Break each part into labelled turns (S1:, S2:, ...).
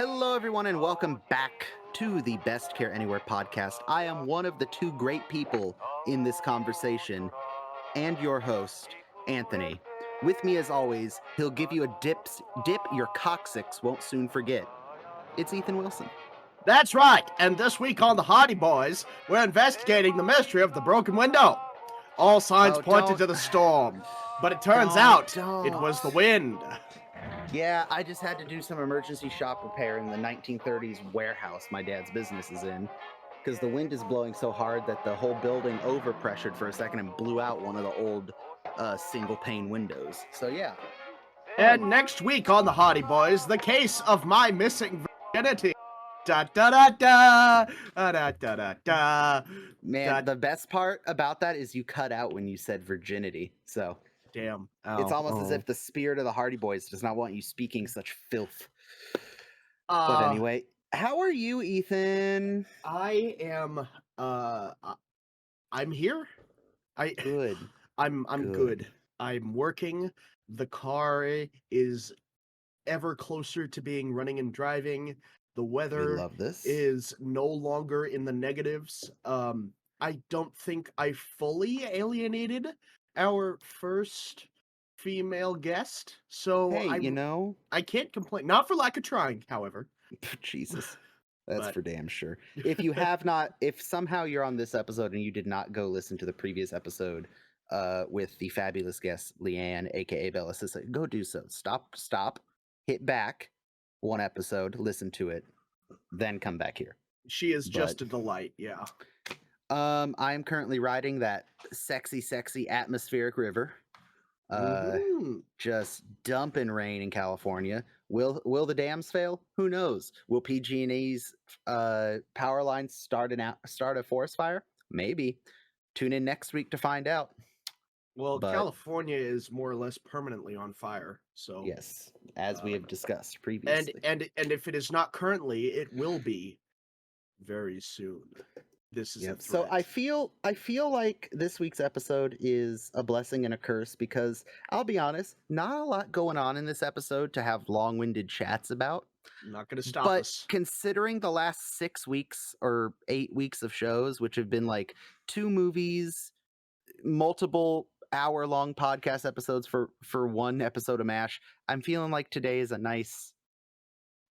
S1: Hello, everyone, and welcome back to the Best Care Anywhere podcast. I am one of the two great people in this conversation and your host, Anthony. With me, as always, he'll give you a dip your coccyx won't soon forget. It's Ethan Wilson.
S2: That's right, and this week on the Hardy Boys, we're investigating the mystery of the broken window. All signs pointed to the storm, but it turns out it was the wind.
S1: Yeah, I just had to do some emergency shop repair in the 1930s warehouse my dad's business is in, because the wind is blowing so hard that the whole building overpressured for a second and blew out one of the old single pane windows. So yeah.
S2: And next week on the Hardy Boys, the case of my missing virginity. Da da da da da da da da.
S1: Man, the best part about that is you cut out when you said virginity. So
S2: damn,
S1: it's almost as if the spirit of the Hardy Boys does not want you speaking such filth. But anyway, how are you, Ethan?
S2: I am. I'm here.
S1: Good.
S2: I'm good. I'm working. The car is ever closer to being running and driving. The weather is no longer in the negatives. I don't think I fully alienated our first female guest, so
S1: hey,
S2: I can't complain. Not for lack of trying, however.
S1: Jesus. That's for damn sure. If you have not, if somehow you're on this episode and you did not go listen to the previous episode with the fabulous guest, Leanne, aka Bella Sissa, go do so. Stop, hit back one episode, listen to it, then come back here.
S2: She is just a delight, yeah.
S1: I am currently riding that sexy atmospheric river. Just dumping rain in California. Will the dams fail? Who knows? Will PG&E's power lines start a forest fire? Maybe. Tune in next week to find out.
S2: Well, California is more or less permanently on fire. So
S1: yes, as we have discussed previously.
S2: And if it is not currently, it will be very soon. This is
S1: so I feel like this week's episode is a blessing and a curse because I'll be honest, not a lot going on in this episode to have long-winded chats about.
S2: Not going to stop us.
S1: But considering the last 6 weeks or 8 weeks of shows, which have been like 2 movies, multiple hour-long podcast episodes for one episode of MASH, I'm feeling like today is a nice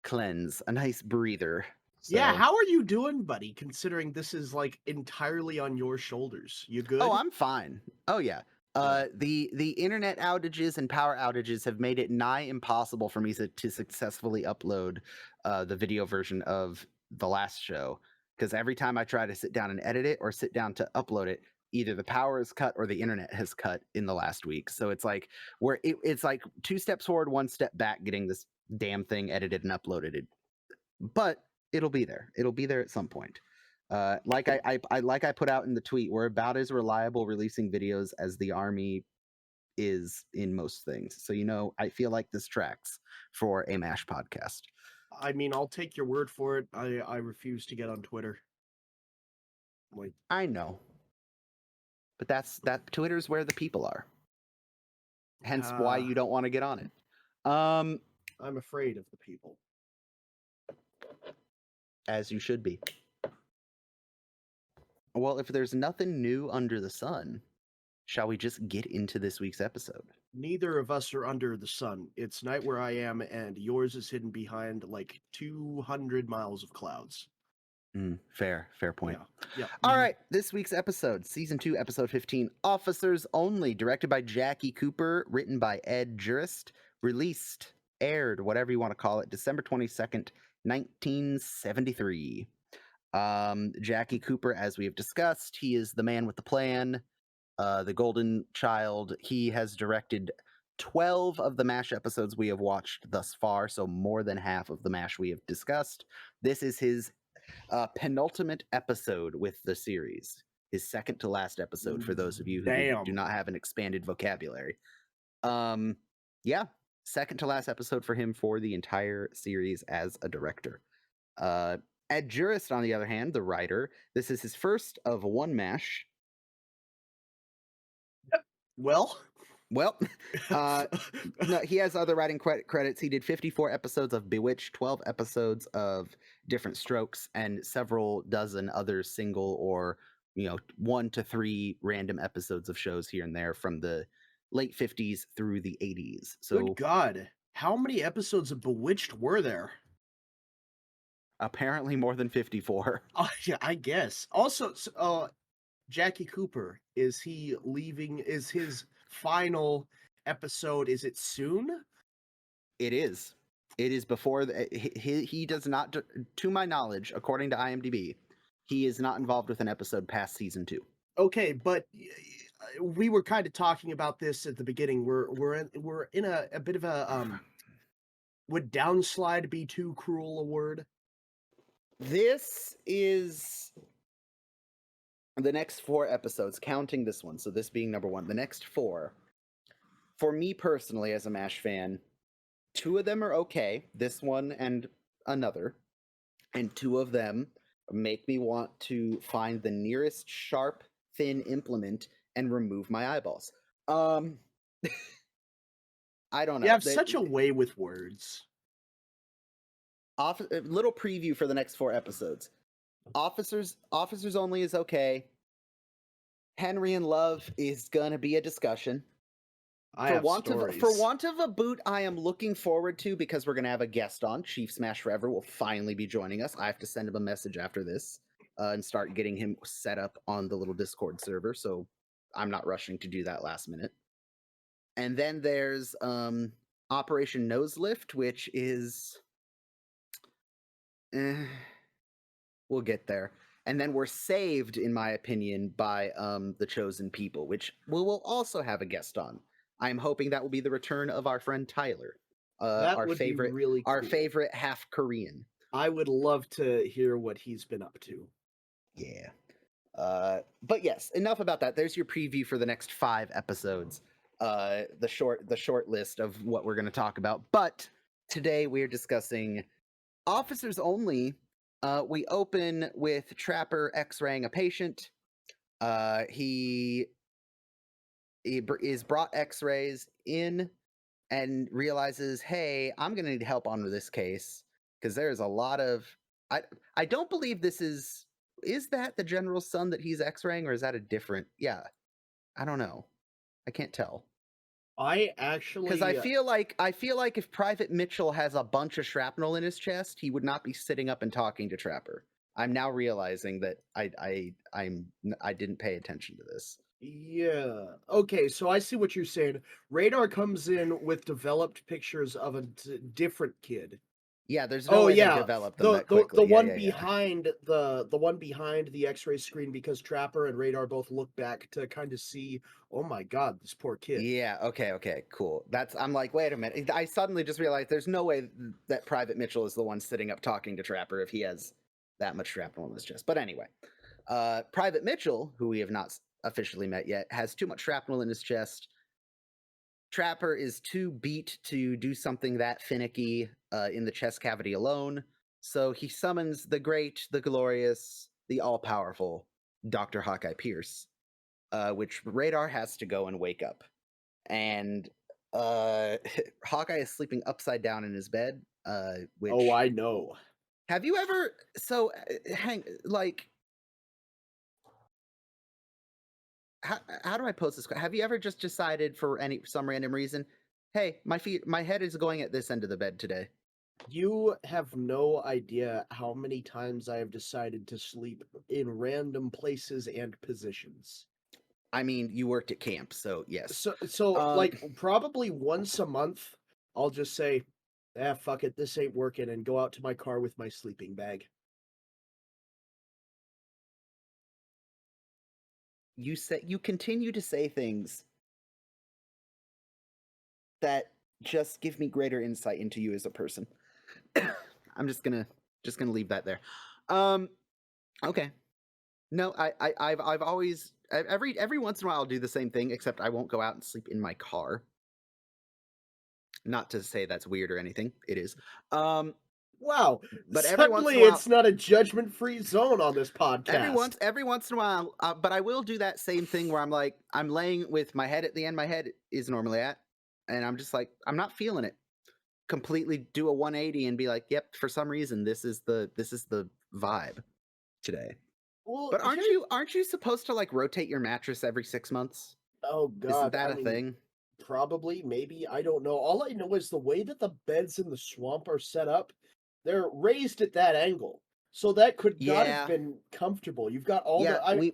S1: cleanse, a nice breather.
S2: So. Yeah, how are you doing, buddy, considering this is like entirely on your shoulders? You good?
S1: Oh, I'm fine. Oh, yeah. The internet outages and power outages have made it nigh impossible for me to successfully upload the video version of the last show, because every time I try to sit down and edit it or sit down to upload it, either the power is cut or the internet has cut in the last week. So it's like it's like 2 steps forward, 1 step back getting this damn thing edited and uploaded. But it'll be there. It'll be there at some point. Like I put out in the tweet, we're about as reliable releasing videos as the Army is in most things. So, I feel like this tracks for a MASH podcast.
S2: I mean, I'll take your word for it. I refuse to get on Twitter.
S1: I know. But Twitter's where the people are. Hence why you don't want to get on it.
S2: I'm afraid of the people.
S1: As you should be. Well, if there's nothing new under the sun, shall we just get into this week's episode?
S2: Neither of us are under the sun. It's night where I am, and yours is hidden behind like 200 miles of clouds.
S1: Fair point.
S2: Yeah.
S1: All right, this week's episode, Season 2, Episode 15, Officers Only, directed by Jackie Cooper, written by Ed Jurist, aired, whatever you want to call it, December 22nd, 1973. Jackie Cooper, as we have discussed, he is the man with the plan, the golden child. He has directed 12 of the MASH episodes we have watched thus far, so more than half of the MASH we have discussed. This is his penultimate episode with the series, his second to last episode for those of you who do not have an expanded vocabulary. Yeah, second to last episode for him for the entire series as a director. Ed Jurist, on the other hand, the writer, this is his first of one MASH.
S2: Well,
S1: Well, no, he has other writing credits. He did 54 episodes of Bewitched, 12 episodes of Different Strokes, and several dozen other single or 1 to 3 random episodes of shows here and there from the late 50s through the 80s.
S2: Good
S1: So
S2: God. How many episodes of Bewitched were there?
S1: apparently more than 54.
S2: Oh, yeah, I guess. Also, Jackie Cooper, is he leaving? Is his final episode, is it soon?
S1: It is. It is before he does not, to my knowledge, according to IMDb, he is not involved with an episode past season 2.
S2: Okay, but we were kind of talking about this at the beginning. We're in a bit of a would downslide be too cruel a word?
S1: This is the next 4 episodes, counting this one. So this being number 1, the next 4. For me personally, as a MASH fan, 2 of them are okay. This one and another, and 2 of them make me want to find the nearest sharp, thin implement and remove my eyeballs. I don't know.
S2: You have such a way with words.
S1: A little preview for the next 4 episodes. Officers Only is okay. Henry in Love is gonna be a discussion. For want of a boot, I am looking forward to, because we're gonna have a guest on. Chief Smash Forever will finally be joining us. I have to send him a message after this and start getting him set up on the little Discord server. So I'm not rushing to do that last minute. And then there's Operation Nose Lift, which is we'll get there. And then we're saved, in my opinion, by The Chosen People, which we'll also have a guest on. I'm hoping that will be the return of our friend Tyler, our favorite, really cool. Our favorite half Korean.
S2: I would love to hear what he's been up to.
S1: Yeah. But yes, enough about that. There's your preview for the next 5 episodes. The short list of what we're going to talk about. But today we're discussing Officers Only. We open with Trapper X-raying a patient. He is brought X-rays in and realizes, hey, I'm going to need help on this case because there's a lot of... I don't believe this is that the general's son that he's X-raying, or is that a different... Yeah, I don't know. I can't tell.
S2: I actually...
S1: Because I feel like if Private Mitchell has a bunch of shrapnel in his chest, he would not be sitting up and talking to Trapper. I'm now realizing that I didn't pay attention to this.
S2: Yeah. Okay, so I see what you're saying. Radar comes in with developed pictures of a different kid.
S1: Yeah, there's no way they developed them that quickly.
S2: The one behind the X-ray screen, because Trapper and Radar both look back to kind of see, oh my God, this poor kid.
S1: Yeah, okay, cool. I'm like, wait a minute. I suddenly just realized there's no way that Private Mitchell is the one sitting up talking to Trapper if he has that much shrapnel in his chest. But anyway, Private Mitchell, who we have not officially met yet, has too much shrapnel in his chest. Trapper is too beat to do something that finicky in the chest cavity alone, so he summons the great, the glorious, the all-powerful Dr. Hawkeye Pierce, which Radar has to go and wake up. And Hawkeye is sleeping upside down in his bed, which...
S2: Oh, I know.
S1: Have you ever... So, how do I pose this question? Have you ever just decided for some random reason, hey, my head is going at this end of the bed today?
S2: You have no idea how many times I have decided to sleep in random places and positions.
S1: I mean, you worked at camp, so yes.
S2: So like probably once a month, I'll just say, fuck it, this ain't working, and go out to my car with my sleeping bag.
S1: You continue to say things that just give me greater insight into you as a person. I'm just gonna leave that there. Okay. No, I've always every once in a while I'll do the same thing, except I won't go out and sleep in my car. Not to say that's weird or anything. It is.
S2: Wow.
S1: But
S2: Suddenly it's not a judgment-free zone on this podcast.
S1: Every once in a while, but I will do that same thing where I'm laying with my head at the end my head is normally at, and I'm just like, I'm not feeling it. Completely do a 180 and be like, yep, for some reason this is the vibe today.
S2: Well,
S1: but aren't you supposed to like rotate your mattress every 6 months?
S2: Oh God,
S1: Isn't that a thing?
S2: Probably, maybe, I don't know. All I know is the way that the beds in the swamp are set up, they're raised at that angle. So that could not have been comfortable. You've got all the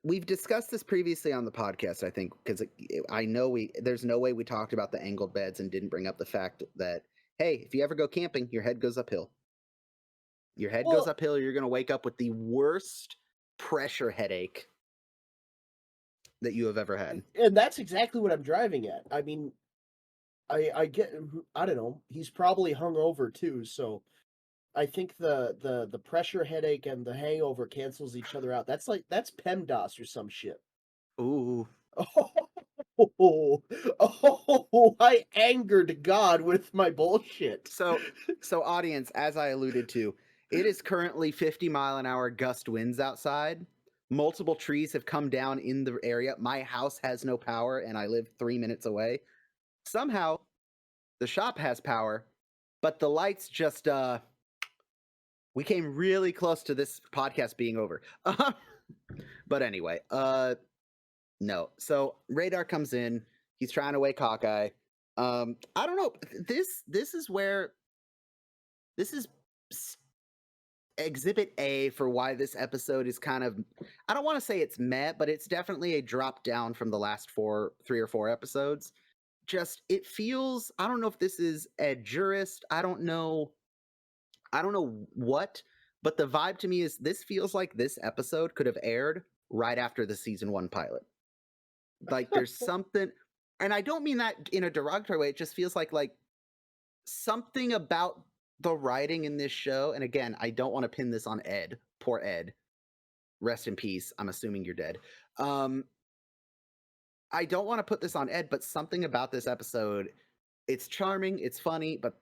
S1: we've discussed this previously on the podcast, I think, because I know there's no way we talked about the angled beds and didn't bring up the fact that, hey, if you ever go camping, your head goes uphill. Your head goes uphill, you're going to wake up with the worst pressure headache that you have ever had.
S2: And that's exactly what I'm driving at. I mean, I get, I don't know, he's probably hungover too, so I think the pressure headache and the hangover cancels each other out. That's PEMDAS or some shit.
S1: Ooh.
S2: I angered God with my bullshit.
S1: So audience, as I alluded to, it is currently 50-mile-an-hour gust winds outside. Multiple trees have come down in the area. My house has no power, and I live 3 minutes away. Somehow, the shop has power, but the lights just, we came really close to this podcast being over. But anyway, no. So Radar comes in. He's trying to wake Hawkeye. I don't know. This is where this is exhibit A for why this episode is kind of, I don't want to say it's meh, but it's definitely a drop down from the last 3 or 4 episodes. Just, it feels, I don't know if this is a Jurist, I don't know what, but the vibe to me is this feels like this episode could have aired right after the season 1 pilot. Like there's something, and I don't mean that in a derogatory way, it just feels like something about the writing in this show, and again, I don't want to pin this on Ed. Poor Ed. Rest in peace. I'm assuming you're dead. I don't want to put this on Ed, but something about this episode, it's charming, it's funny, but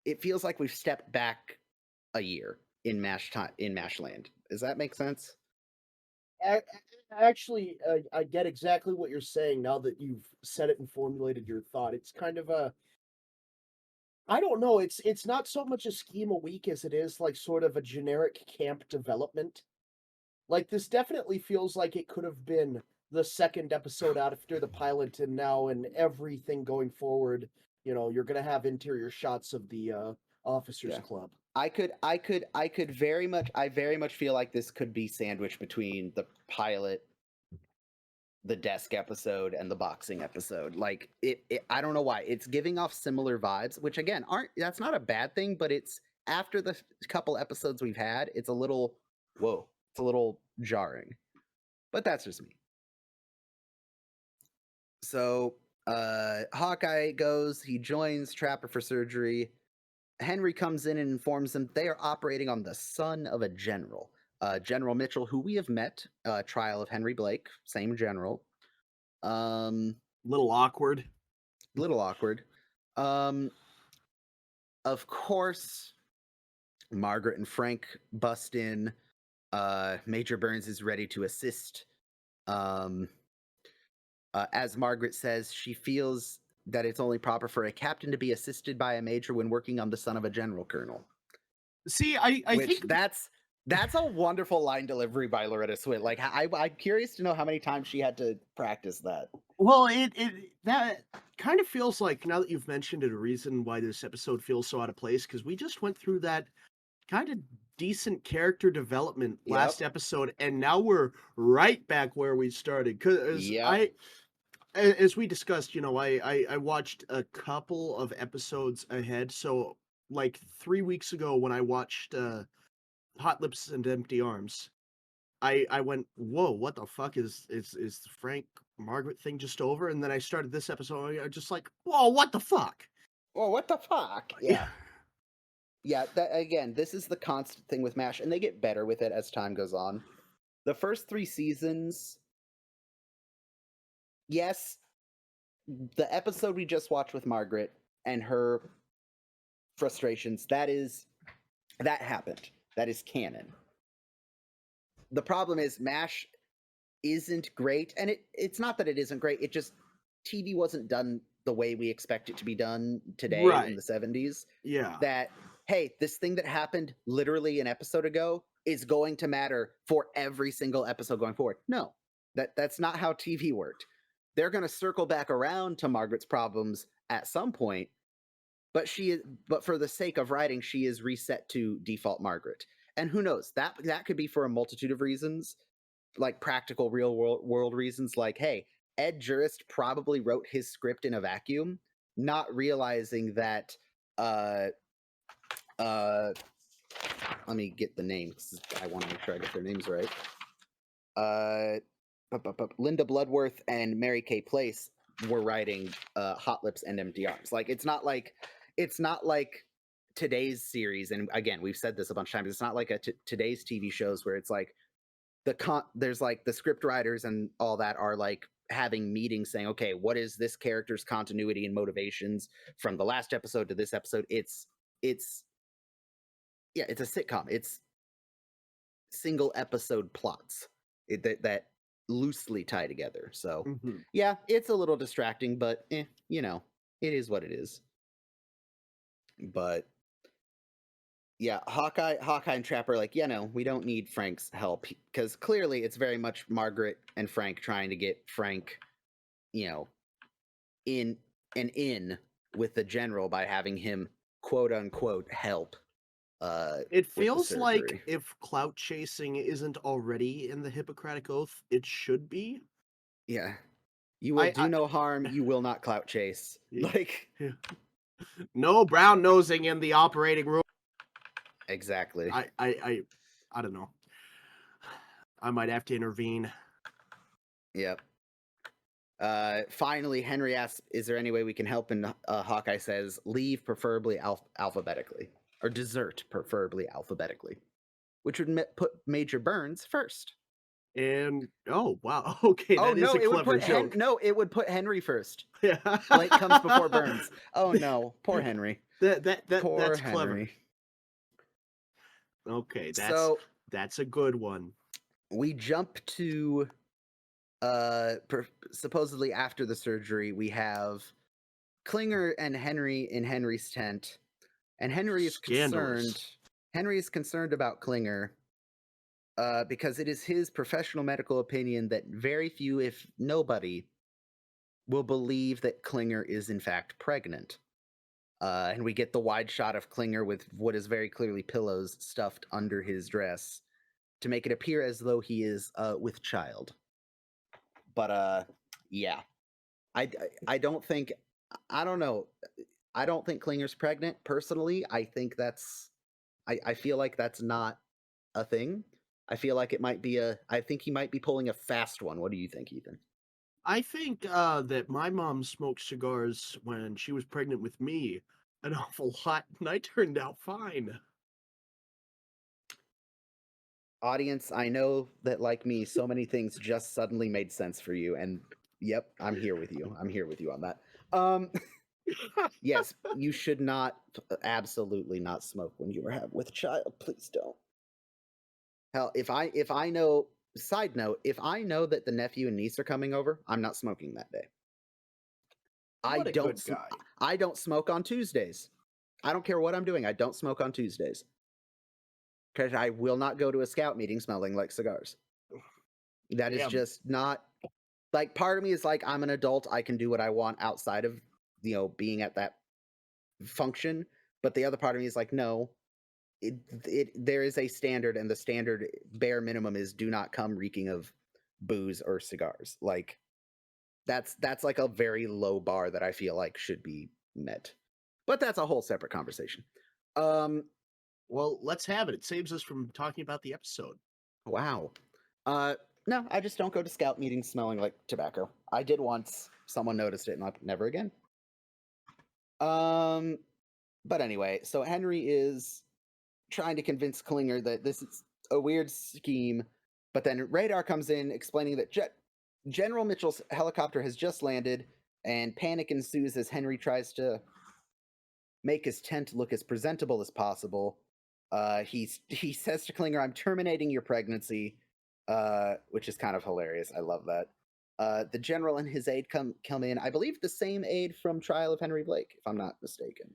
S1: it feels like we've stepped back a year in Mashland. Does that make sense?
S2: Actually, I get exactly what you're saying now that you've said it and formulated your thought. It's kind of a, I don't know, it's not so much a schema week as it is like sort of a generic camp development. Like this definitely feels like it could have been the second episode after the pilot, and now in everything going forward, you're gonna have interior shots of the officers club.
S1: I very much feel like this could be sandwiched between the pilot, the desk episode, and the boxing episode. Like it I don't know why. It's giving off similar vibes, which again that's not a bad thing, but it's after the couple episodes we've had, it's a little it's a little jarring. But that's just me. So Hawkeye goes, he joins Trapper for surgery. Henry comes in and informs them they are operating on the son of a general. General Mitchell, who we have met, trial of Henry Blake, same general.
S2: Little awkward.
S1: Of course, Margaret and Frank bust in. Major Burns is ready to assist. As Margaret says, she feels that it's only proper for a captain to be assisted by a major when working on the son of a general colonel.
S2: See, I think
S1: that's a wonderful line delivery by Loretta Swit. Like, I'm curious to know how many times she had to practice that.
S2: Well, that kind of feels like, now that you've mentioned it, a reason why this episode feels so out of place, because we just went through that kind of decent character development last episode, and now we're right back where we started. Because as we discussed, I watched a couple of episodes ahead. So, like 3 weeks ago, when I watched Hot Lips and Empty Arms, I went, whoa, what the fuck is the Frank Margaret thing just over? And then I started this episode, I just like, whoa, what the fuck?
S1: Whoa, what the fuck? Yeah. Yeah, again, this is the constant thing with MASH, and they get better with it as time goes on. The first 3 seasons, yes, the episode we just watched with Margaret and her frustrations. That happened. That is canon. The problem is MASH isn't great, and it's not that it isn't great. It just TV wasn't done the way we expect it to be done today in the 70s.
S2: Yeah.
S1: That, hey, this thing that happened literally an episode ago is going to matter for every single episode going forward. No, that's not how TV worked. They're going to circle back around to Margaret's problems at some point, but for the sake of writing, she is reset to default Margaret. And who knows? That could be for a multitude of reasons, like practical real world reasons, like, hey, Ed Jurist probably wrote his script in a vacuum, not realizing that let me get the names. I want to make sure I get their names right. Linda Bloodworth and Mary Kay Place were writing Hot Lips and Empty Arms. Like, it's not like today's series, and again, we've said this a bunch of times, it's not like today's TV shows where it's like there's like the script writers and all that are like having meetings saying, okay, what is this character's continuity and motivations from the last episode to this episode? It's a sitcom. It's single episode plots that loosely tie together. So yeah, it's a little distracting, but it is what it is. But yeah, Hawkeye and Trapper are like, no, we don't need Frank's help, because clearly it's very much Margaret and Frank trying to get Frank, in with the general by having him quote unquote help.
S2: It feels like if clout chasing isn't already in the Hippocratic Oath, it should be.
S1: Yeah. You will do no harm, you will not clout chase. Like,
S2: no brown nosing in the operating room.
S1: Exactly.
S2: I don't know. I might have to intervene.
S1: Yep. Finally, Henry asks, is there any way we can help? And Hawkeye says, leave preferably alphabetically. Or desert preferably alphabetically. Which would put Major Burns first.
S2: And, oh, wow. Okay, that is a clever joke.
S1: It would put Henry first. Yeah. Blake comes before Burns. Oh, no. Poor Henry.
S2: That's clever. Okay, that's a good one.
S1: We jump to supposedly after the surgery. We have Klinger and Henry in Henry's tent, and Henry is concerned. Henry is concerned about Klinger because it is his professional medical opinion that very few, if nobody, will believe that Klinger is in fact pregnant. And we get the wide shot of Klinger with what is very clearly pillows stuffed under his dress to make it appear as though he is with child. But yeah, I don't think, I don't know. I don't think Klinger's pregnant personally. I think I feel like that's not a thing. I feel like it might be I think he might be pulling a fast one. What do you think, Ethan?
S2: I think that my mom smoked cigars when she was pregnant with me an awful lot, and I turned out fine.
S1: Audience, I know that, like me, so many things just suddenly made sense for you, and yep, I'm here with you. I'm here with you on that. Yes, you should not, absolutely not smoke when you are with a child. Please don't. Hell, if I know, side note, if I know that the nephew and niece are coming over, I'm not smoking that day. I don't smoke on Tuesdays. I don't care what I'm doing. I don't smoke on Tuesdays. Because I will not go to a scout meeting smelling like cigars. That is just not, like, part of me is like, I'm an adult. I can do what I want outside of, being at that function. But the other part of me is like, no, there is a standard, and the standard bare minimum is do not come reeking of booze or cigars. Like, that's like a very low bar that I feel like should be met. But that's a whole separate conversation.
S2: Well, let's have it. It saves us from talking about the episode.
S1: Wow. No, I just don't go to scout meetings smelling like tobacco. I did once. Someone noticed it, and never again. But anyway, so Henry is trying to convince Klinger that this is a weird scheme, but then Radar comes in explaining that General Mitchell's helicopter has just landed, and panic ensues as Henry tries to make his tent look as presentable as possible. He says to Klinger, "I'm terminating your pregnancy," which is kind of hilarious. I love that. The general and his aide come in. I believe the same aide from Trial of Henry Blake, if I'm not mistaken.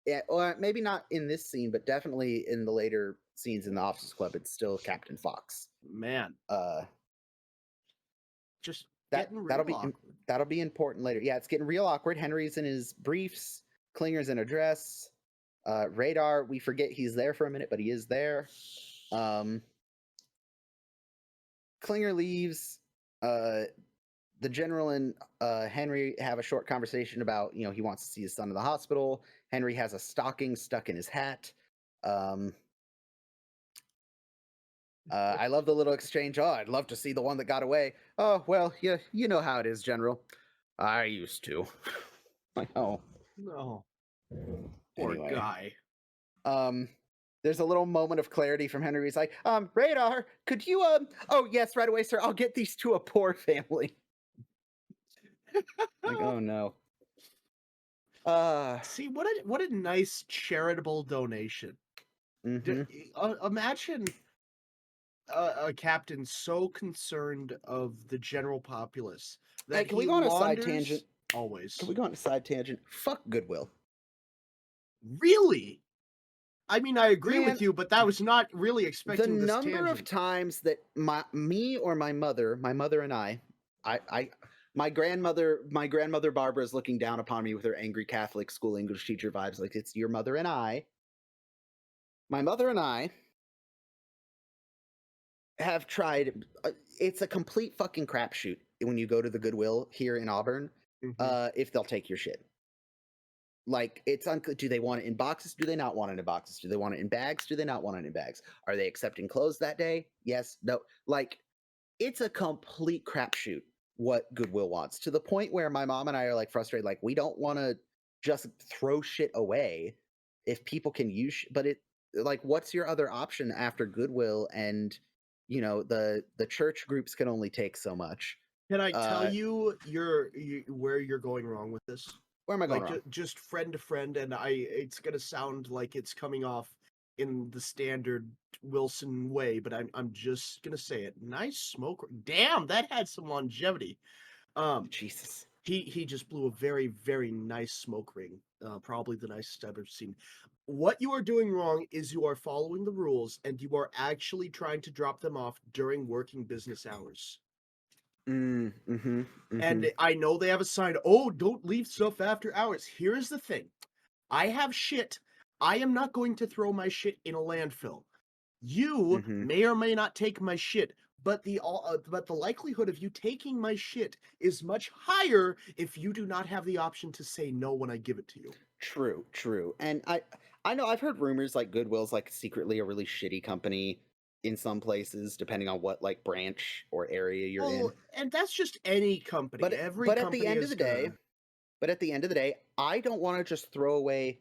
S1: Yeah, or maybe not in this scene, but definitely in the later scenes in the Officers Club, it's still Captain Fox.
S2: Man, just
S1: that'll be important later. Yeah, it's getting real awkward. Henry's in his briefs. Klinger's in a dress. Radar, we forget he's there for a minute, but he is there. Klinger leaves. The general and Henry have a short conversation about, he wants to see his son in the hospital. Henry has a stocking stuck in his hat. I love the little exchange. "Oh, I'd love to see the one that got away." "Oh, well, yeah, you know how it is, General." "I used to." Like, oh.
S2: No. Poor guy.
S1: There's a little moment of clarity from Henry. He's like, "Radar, could you, oh, yes, right away, sir. I'll get these to a poor family." Like, oh, no.
S2: See, what a nice charitable donation. Imagine a captain so concerned of the general populace that
S1: can we go on a side tangent?
S2: Always.
S1: Can we go on a side tangent? Fuck Goodwill.
S2: Really? I mean, I agree with you, but that was not really expecting this tangent.
S1: The number of times that me or my mother and I, my grandmother Barbara is looking down upon me with her angry Catholic school English teacher vibes, like, it's your mother and I. My mother and I have tried. It's a complete fucking crapshoot when you go to the Goodwill here in Auburn. If they'll take your shit. Like, it's unclear. Do they want it in boxes? Do they not want it in boxes? Do they want it in bags? Do they not want it in bags? Are they accepting clothes that day? Yes, no. Like, it's a complete crapshoot what Goodwill wants, to the point where my mom and I are like frustrated. Like, we don't want to just throw shit away if people can use. But it, like, what's your other option after Goodwill? And the church groups can only take so much.
S2: Can I tell you where you're going wrong with this?
S1: Where am I going wrong?
S2: Just friend to friend, and it's gonna sound like it's coming off in the standard Wilson way, but I'm just gonna say it. Nice smoke. Damn, that had some longevity.
S1: Jesus.
S2: He just blew a very, very nice smoke ring. Probably the nicest I've ever seen. What you are doing wrong is you are following the rules, and you are actually trying to drop them off during working business hours. And I know they have a sign, "Oh, don't leave stuff after hours." Here's the thing. I have shit. I am not going to throw my shit in a landfill. You may or may not take my shit, but the likelihood of you taking my shit is much higher if you do not have the option to say no when I give it to you.
S1: True. And I know I've heard rumors like Goodwill's like secretly a really shitty company in some places, depending on what like branch or area you're in.
S2: And that's just any company.
S1: But at the end of the day, I don't want to just throw away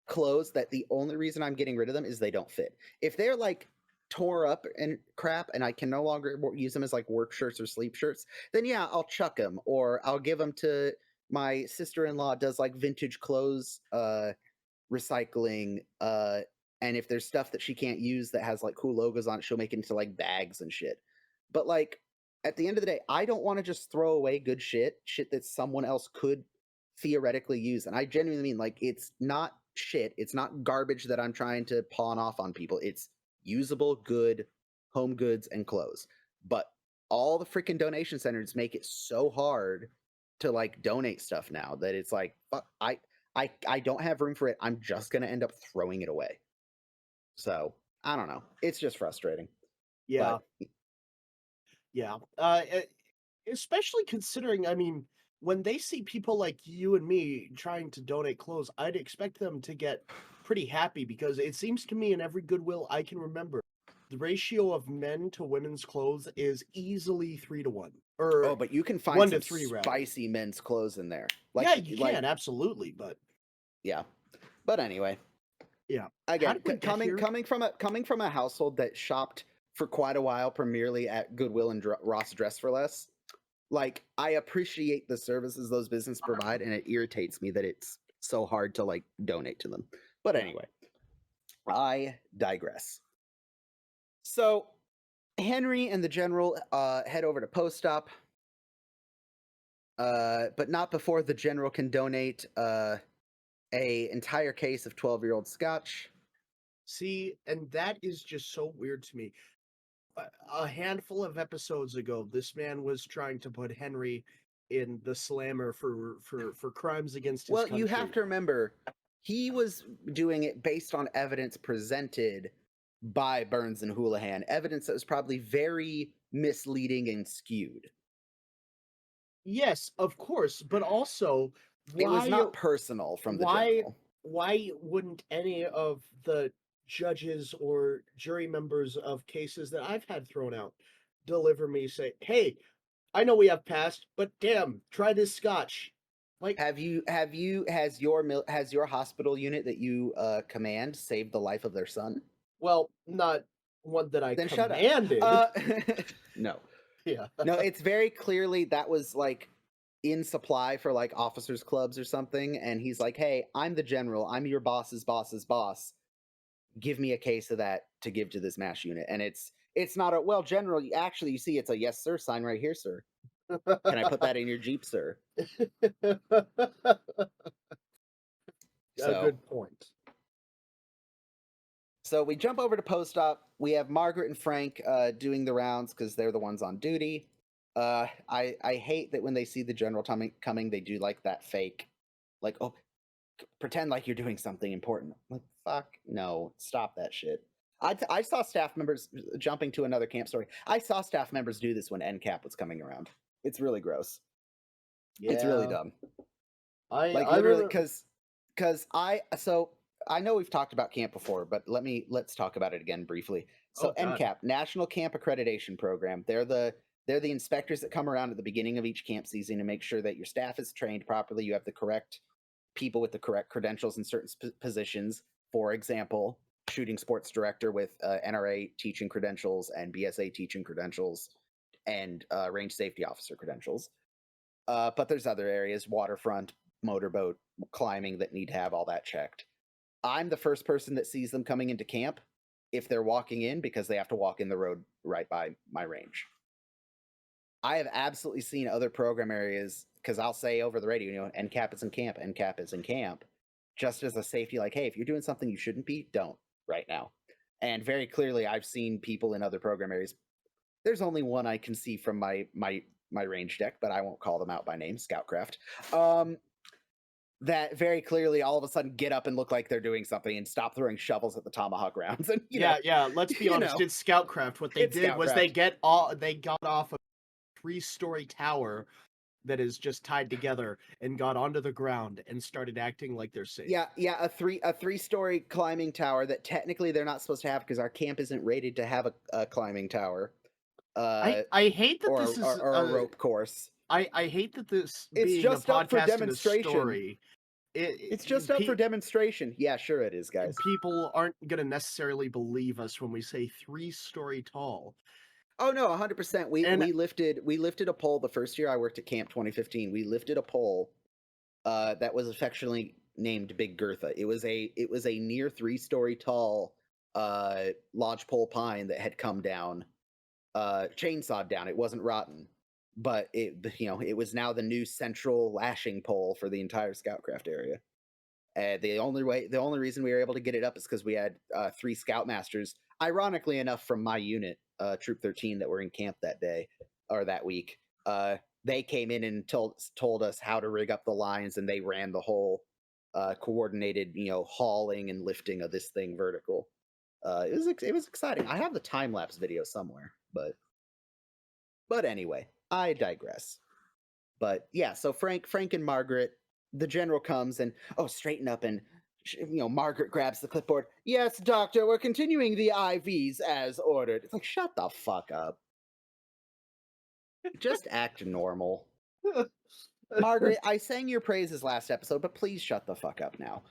S1: clothes that the only reason I'm getting rid of them is they don't fit. If they're like tore up and crap and I can no longer use them as like work shirts or sleep shirts, then yeah, I'll chuck them, or I'll give them to my sister-in-law does like vintage clothes recycling, and if there's stuff that she can't use that has like cool logos on it, she'll make it into like bags and shit. But like at the end of the day, I don't want to just throw away good shit that someone else could theoretically use. And I genuinely mean, like, it's not shit. It's not garbage that I'm trying to pawn off on people. It's usable, good home goods and clothes. But all the freaking donation centers make it so hard to like donate stuff now that it's like, fuck, I don't have room for it. I'm just going to end up throwing it away. So I don't know. It's just frustrating.
S2: Yeah. Yeah. Especially considering, I mean, when they see people like you and me trying to donate clothes, I'd expect them to get pretty happy, because it seems to me in every Goodwill I can remember, the ratio of men to women's clothes is easily 3-1. Or
S1: but you can find 1 to 3 spicy men's clothes in there.
S2: Like, yeah, you can, absolutely, but
S1: yeah. But anyway.
S2: Yeah.
S1: Again, coming from a household that shopped for quite a while primarily at Goodwill and Ross Dress for Less, like, I appreciate the services those businesses provide, and it irritates me that it's so hard to like donate to them. But anyway, I digress. So Henry and the general head over to post op, but not before the general can donate a entire case of 12-year-old scotch.
S2: See, and that is just so weird to me. A handful of episodes ago, this man was trying to put Henry in the slammer for crimes against his country.
S1: Well, you have to remember, he was doing it based on evidence presented by Burns and Houlihan, evidence that was probably very misleading and skewed.
S2: Yes, of course, but also
S1: it was not personal from the general.
S2: Why wouldn't any of the judges or jury members of cases that I've had thrown out deliver me say, "Hey, I know we have passed, but damn, try this scotch." Like,
S1: has your hospital unit that you command saved the life of their son?
S2: Well, not one that I
S1: then
S2: commanded.
S1: No.
S2: Yeah.
S1: No, it's very clearly that was like in supply for like officers clubs or something, and he's like, "Hey, I'm the general. I'm your boss's boss's boss. Give me a case of that to give to this MASH unit." And it's not a, "Well, general, actually, you see, it's a yes sir sign right here, sir. Can I put that in your Jeep, sir?"
S2: A good point.
S1: So we jump over to post-op. We have Margaret and Frank doing the rounds because they're the ones on duty. I hate that when they see the general coming, they do like that fake, like, "Oh, pretend like you're doing something important." Like, fuck, no, stop that shit. I saw staff members jumping to another camp story. I saw staff members do this when NCAP was coming around. It's really gross. Yeah. It's really dumb. Literally, because I know we've talked about camp before, but let's talk about it again briefly. So NCAP, National Camp Accreditation Program, they're the inspectors that come around at the beginning of each camp season to make sure that your staff is trained properly, you have the correct people with the correct credentials in certain positions. For example, shooting sports director with NRA teaching credentials and BSA teaching credentials and range safety officer credentials. But there's other areas, waterfront, motorboat, climbing, that need to have all that checked. I'm the first person that sees them coming into camp if they're walking in, because they have to walk in the road right by my range. I have absolutely seen other program areas, because I'll say over the radio, NCAP is in camp, NCAP is in camp, just as a safety, like, "Hey, if you're doing something you shouldn't be, don't right now." And very clearly, I've seen people in other program areas. There's only one I can see from my range deck, but I won't call them out by name, Scoutcraft. That very clearly all of a sudden get up and look like they're doing something and stop throwing shovels at the tomahawk rounds. And
S2: let's be honest, it's Scoutcraft. What they did was they got off a 3-story tower that is just tied together and got onto the ground and started acting like they're safe.
S1: Yeah, a 3-story climbing tower that technically they're not supposed to have because our camp isn't rated to have a climbing tower.
S2: I hate that this is
S1: a rope course.
S2: I hate that this
S1: it's just up for demonstration.
S2: Story,
S1: it's just up for demonstration. Yeah, sure it is, guys.
S2: People aren't going to necessarily believe us when we say 3-story tall.
S1: Oh no, 100%. We lifted a pole the first year I worked at Camp 2015. We lifted a pole that was affectionately named Big Gertha. It was a near 3-story tall lodgepole pine that had come down, chainsawed down. It wasn't rotten, but it was now the new central lashing pole for the entire Scoutcraft area. The only reason we were able to get it up is because we had 3 Scoutmasters, ironically enough, from my unit, Troop 13, that were in camp that day or that week. They came in and told us how to rig up the lines, and they ran the whole coordinated, hauling and lifting of this thing vertical. It was exciting. I have the time lapse video somewhere, but anyway, I digress. But yeah, so Frank and Margaret, the general comes and, straighten up, and Margaret grabs the clipboard. "Yes, doctor, we're continuing the IVs as ordered." It's like, shut the fuck up. Just act normal. Margaret, I sang your praises last episode, but please shut the fuck up now.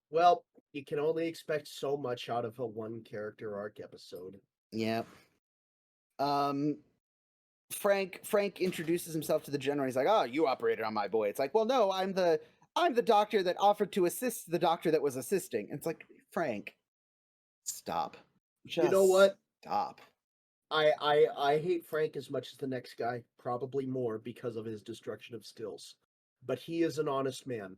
S2: Well, you can only expect so much out of a 1-character arc episode.
S1: Yeah. Frank introduces himself to the general. He's like, "Oh, you operated on my boy." It's like, "Well, no, I'm the doctor that offered to assist the doctor that was assisting." And it's like, Frank, stop.
S2: You know
S1: Just
S2: what?
S1: stop.
S2: I hate Frank as much as the next guy, probably more because of his destruction of stills. But he is an honest man.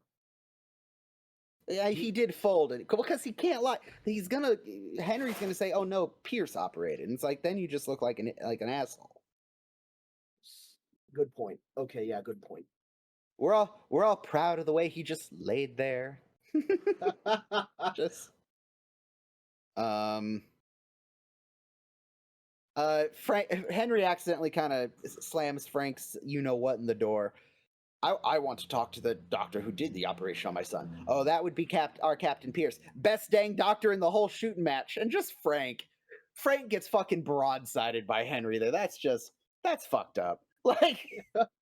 S1: Yeah, he did fold it because he can't lie. Henry's gonna say, "Oh no, Pierce operated." And it's like, then you just look like an asshole.
S2: Good point. Okay, yeah, good point.
S1: We're all proud of the way he just laid there. Just Henry accidentally kind of slams Frank's you know what in the door. I want to talk to the doctor who did the operation on my son. Oh, that would be our Captain Pierce. Best dang doctor in the whole shooting match. And just Frank. Frank gets fucking broadsided by Henry there. That's fucked up. Like,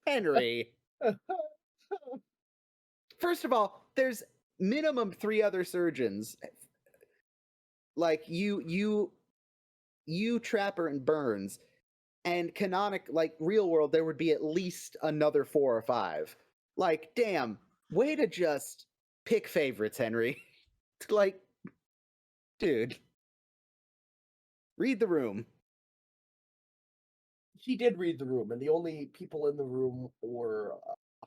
S1: Henry. First of all, there's minimum 3 other surgeons. Like you, Trapper, and Burns. And like real world, there would be at least another 4 or 5. Like, damn, way to just pick favorites, Henry. Like, dude, read the room.
S2: He did read the room, and the only people in the room were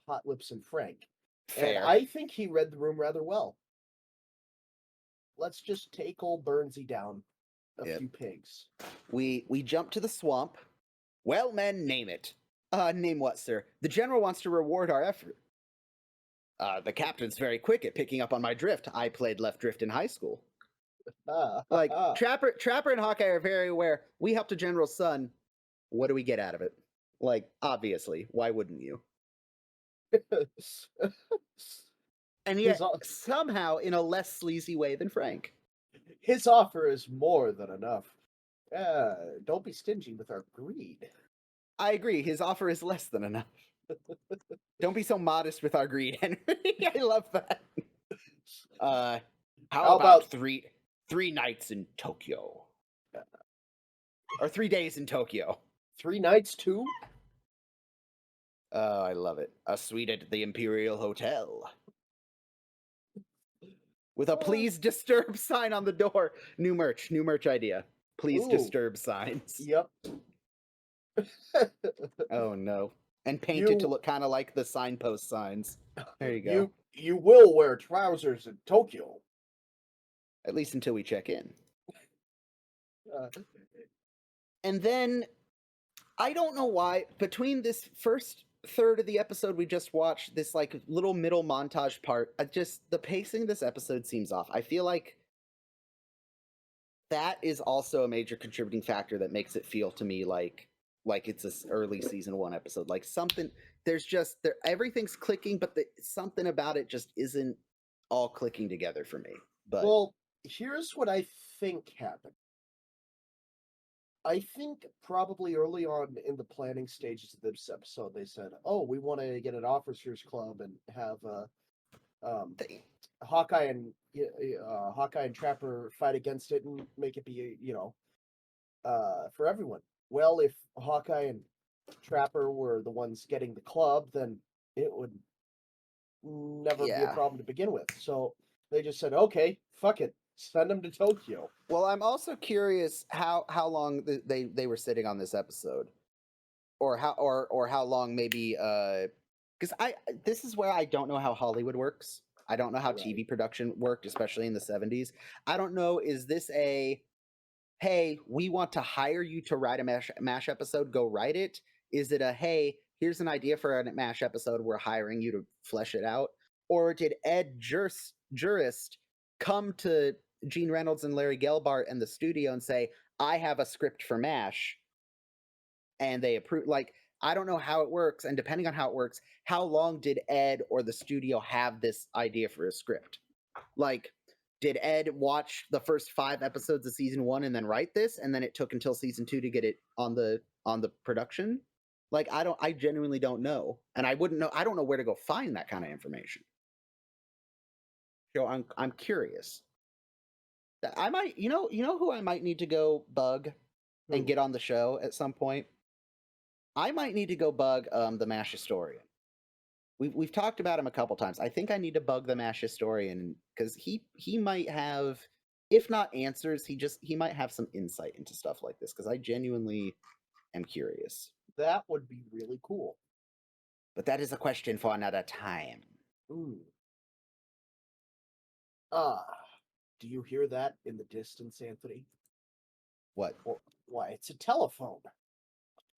S2: Hot Lips and Frank.
S1: Fair.
S2: And I think he read the room rather well. Let's just take old Burnsy down a few pigs.
S1: We jump to the swamp. Well, men, name it. Name what, sir? The general wants to reward our effort. The captain's very quick at picking up on my drift. I played left drift in high school. Like, Trapper and Hawkeye are very aware. We helped a general's son. What do we get out of it? Like, obviously, why wouldn't you? And yet, somehow, in a less sleazy way than Frank.
S2: His offer is more than enough. Don't be stingy with our greed.
S1: I agree. His offer is less than enough. Don't be so modest with our greed, Henry. I love that. How about three nights in Tokyo? Or 3 days in Tokyo?
S2: 3 nights too?
S1: Oh, I love it. A suite at the Imperial Hotel. With a please disturb sign on the door. New merch idea. Please disturb signs.
S2: Yep.
S1: Oh no. And paint it to look kind of like the signpost signs. There you go.
S2: You will wear trousers in Tokyo.
S1: At least until we check in. And then, I don't know why, between this first third of the episode we just watched, this like little middle montage part, the pacing of this episode seems off. I feel like that is also a major contributing factor that makes it feel to me like it's this early season 1 episode. Like something, everything's clicking, but something about it just isn't all clicking together for me. But
S2: well, here's what I think happened. I think probably early on in the planning stages of this episode, they said, "Oh, we want to get an officers club and have Hawkeye and Trapper fight against it and make it be for everyone." Well, if Hawkeye and Trapper were the ones getting the club, then it would never be a problem to begin with. So they just said, "Okay, fuck it. Send them to Tokyo."
S1: Well, I'm also curious how long they were sitting on this episode, or how long maybe because this is where I don't know how Hollywood works. I don't know how TV production worked, especially in the 70s. I don't know. Is this a hey, we want to hire you to write a MASH episode, go write it? Is it a hey, here's an idea for a MASH episode, we're hiring you to flesh it out? Or did Ed Jurist come to Gene Reynolds and Larry Gelbart and the studio and say, I have a script for MASH, and they approve? Like, I don't know how it works, and depending on how it works, how long did Ed or the studio have this idea for a script? Like, did Ed watch the first 5 episodes of season 1 and then write this, and then it took until season 2 to get it on the production? Like, I genuinely don't know, and I wouldn't know. I don't know where to go find that kind of information. So I'm curious. I might, you know who I might need to go bug and get on the show at some point? I might need to go bug the Mash Historian. We've talked about him a couple times. I think I need to bug the Mash Historian because he might have, if not answers, he might have some insight into stuff like this because I genuinely am curious.
S2: That would be really cool.
S1: But that is a question for another time.
S2: Ooh. Do you hear that in the distance, Anthony?
S1: What?
S2: Why, it's a telephone.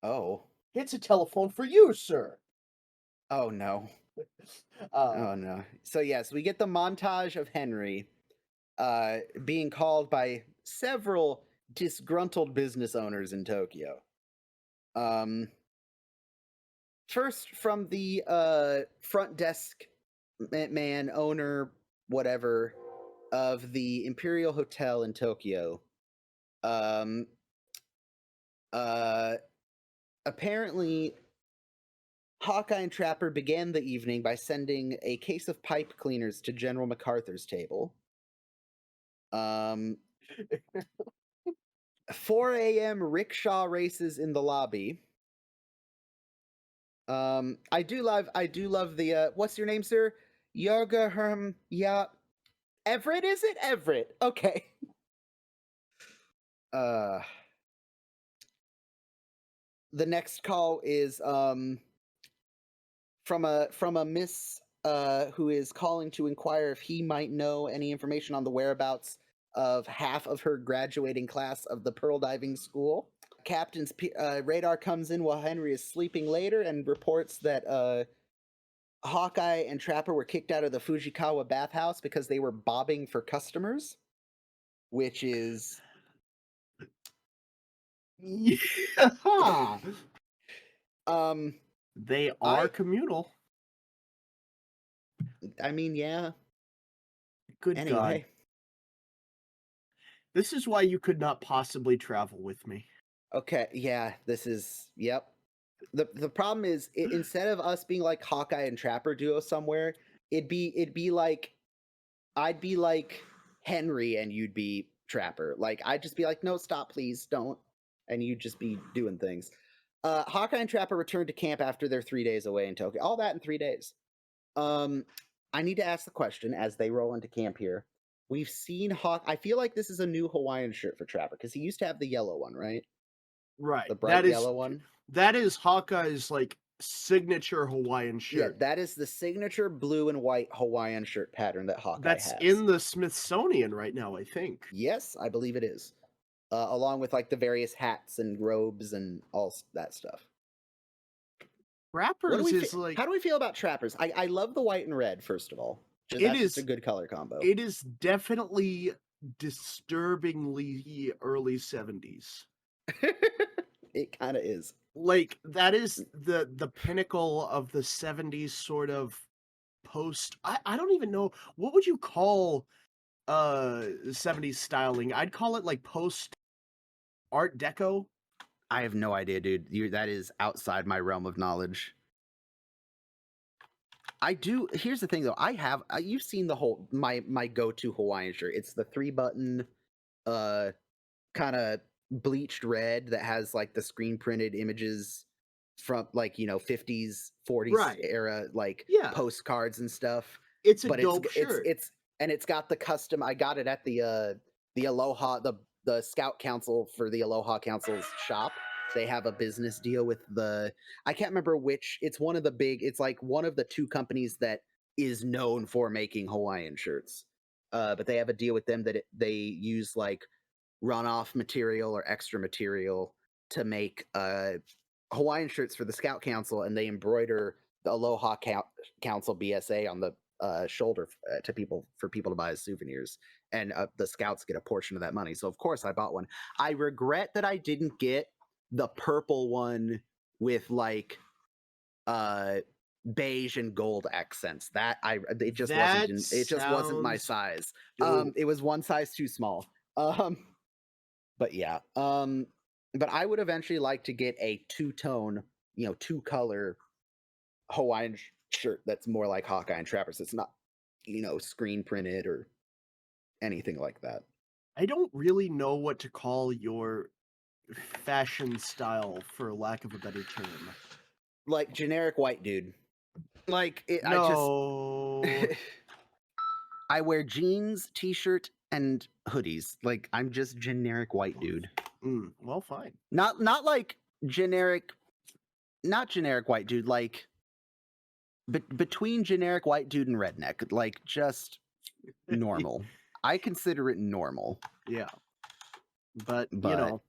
S1: Oh.
S2: It's a telephone for you, sir.
S1: Oh, no. Oh, no. So, yes, we get the montage of Henry being called by several disgruntled business owners in Tokyo. First, from the front desk man, owner, whatever, of the Imperial Hotel in Tokyo. Apparently, Hawkeye and Trapper began the evening by sending a case of pipe cleaners to General MacArthur's table. 4 a.m. rickshaw races in the lobby. I do love the what's your name, sir? Yoga yeah. Everett, is it? Everett. Okay. The next call is from a miss who is calling to inquire if he might know any information on the whereabouts of half of her graduating class of the pearl diving school. Captain's radar comes in while Henry is sleeping later and reports that Hawkeye and Trapper were kicked out of the Fujikawa bathhouse because they were bobbing for customers, which is
S2: yeah. They are communal.
S1: I mean, yeah.
S2: Good
S1: anyway.
S2: God. This is why you could not possibly travel with me.
S1: Okay, yeah, this is, yep. The problem is, instead of us being like Hawkeye and Trapper duo somewhere, it'd be like, I'd be like Henry and you'd be Trapper. Like, I'd just be like, no, stop, please, don't. And you'd just be doing things. Hawkeye and Trapper returned to camp after their 3 days away in Tokyo. All that in 3 days. I need to ask the question as they roll into camp here. We've seen I feel like this is a new Hawaiian shirt for Trapper because he used to have the yellow one, right?
S2: Right.
S1: The bright yellow one.
S2: That is Hawkeye's like signature Hawaiian shirt.
S1: Yeah, that is the signature blue and white Hawaiian shirt pattern that Hawkeye has.
S2: That's in the Smithsonian right now, I think.
S1: Yes, I believe it is. Along with like the various hats and robes and all that stuff.
S2: Trappers is like...
S1: How do we feel about Trappers? I love the white and red, first of all. That's just a good color combo.
S2: It is definitely disturbingly early 70s.
S1: It kind of is.
S2: Like, that is the pinnacle of the 70s sort of post... I don't even know. What would you call 70s styling? I'd call it like post Art Deco.
S1: I have no idea, dude. That is outside my realm of knowledge. Here's the thing, though. You've seen the whole my go-to Hawaiian shirt. It's the 3-button, kind of bleached red that has like the screen printed images from like 50s, 40s era postcards and stuff.
S2: It's a dope shirt.
S1: It's got the custom. I got it at the Aloha the Scout Council for the Aloha Council's shop. They have a business deal with I can't remember which. It's one of the big. It's like one of the 2 companies that is known for making Hawaiian shirts. But they have a deal with them that they use like runoff material or extra material to make Hawaiian shirts for the Scout Council, and they embroider the Aloha Council BSA on the shoulder for people to buy as souvenirs, and the Scouts get a portion of that money. So of course I bought one. I regret that I didn't get the purple one with like beige and gold accents. It just wasn't my size. It was one size too small. But yeah. But I would eventually like to get a 2-tone, 2-color Hawaiian shirt that's more like Hawkeye and Trapper. So it's not, screen printed or anything like that.
S2: I don't really know what to call your fashion style, for lack of a better term?
S1: Like generic white dude. Like
S2: No.
S1: I wear jeans, t-shirt, and hoodies. Like I'm just generic white dude.
S2: Well, fine.
S1: Not like generic, not generic white dude. Like between generic white dude and redneck. Like just normal. I consider it normal.
S2: Yeah. But you know,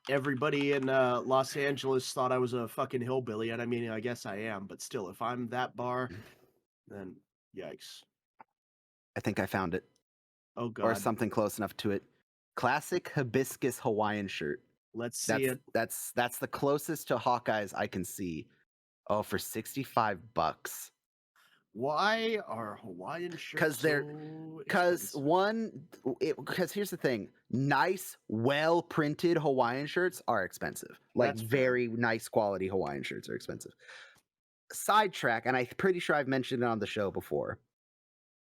S2: everybody in Los Angeles thought I was a fucking hillbilly, and I mean, I guess I am. But still, if I'm that bar, then yikes.
S1: I think I found it.
S2: Oh god.
S1: Or something close enough to it. Classic hibiscus Hawaiian shirt.
S2: Let's see it.
S1: That's the closest to Hawkeyes I can see. Oh, for $65.
S2: Why are Hawaiian shirts
S1: because here's the thing, nice, well printed Hawaiian shirts are expensive. Like
S2: That's
S1: very nice quality Hawaiian shirts are expensive. Sidetrack, and I'm pretty sure I've mentioned it on the show before.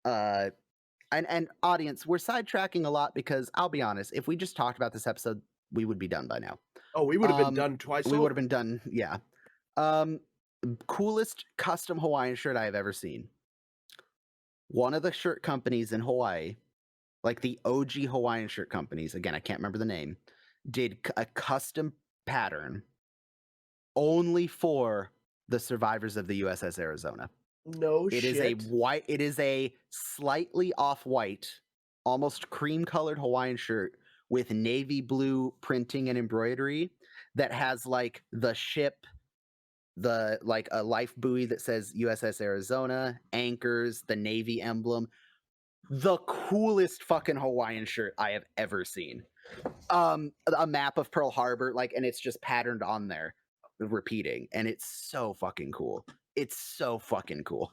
S1: And audience, we're sidetracking a lot because I'll be honest, if we just talked about this episode, we would be done by now.
S2: Oh, we would have been done twice.
S1: We would have been done, yeah. Coolest custom Hawaiian shirt I have ever seen. One of the shirt companies in Hawaii, like the OG Hawaiian shirt companies, again, I can't remember the name, did a custom pattern only for the survivors of the USS Arizona.
S2: No shit.
S1: It is a slightly off-white, almost cream-colored Hawaiian shirt with navy blue printing and embroidery that has like the ship, like a life buoy that says USS Arizona, anchors, the Navy emblem. The coolest fucking Hawaiian shirt I have ever seen. A map of Pearl Harbor, like, and it's just patterned on there, repeating, and it's so fucking cool. It's so fucking cool.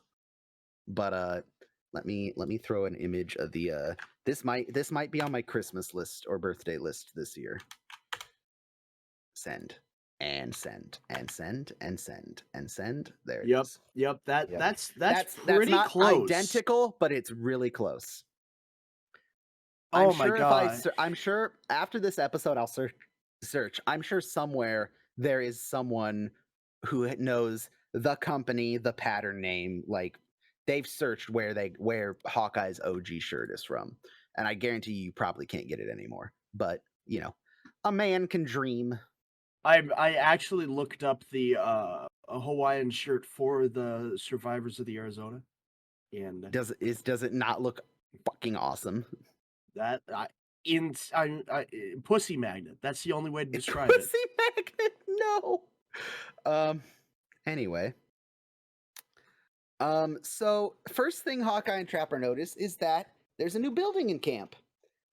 S1: But let me throw an image of the this might be on my Christmas list or birthday list this year. Send and send and send and send and send. There it is.
S2: Yep. That's pretty
S1: not
S2: close.
S1: Identical, but it's really close.
S2: Oh my god!
S1: I'm sure after this episode, I'll search. I'm sure somewhere there is someone who knows the company, the pattern name. Like they've searched where Hawkeye's OG shirt is from, and I guarantee you probably can't get it anymore. But you know, a man can dream.
S2: I actually looked up the a Hawaiian shirt for the survivors of the Arizona, and
S1: does it not look fucking awesome?
S2: That pussy magnet. That's the only way to describe it.
S1: Pussy magnet. No. Anyway. So first thing Hawkeye and Trapper notice is that there's a new building in camp,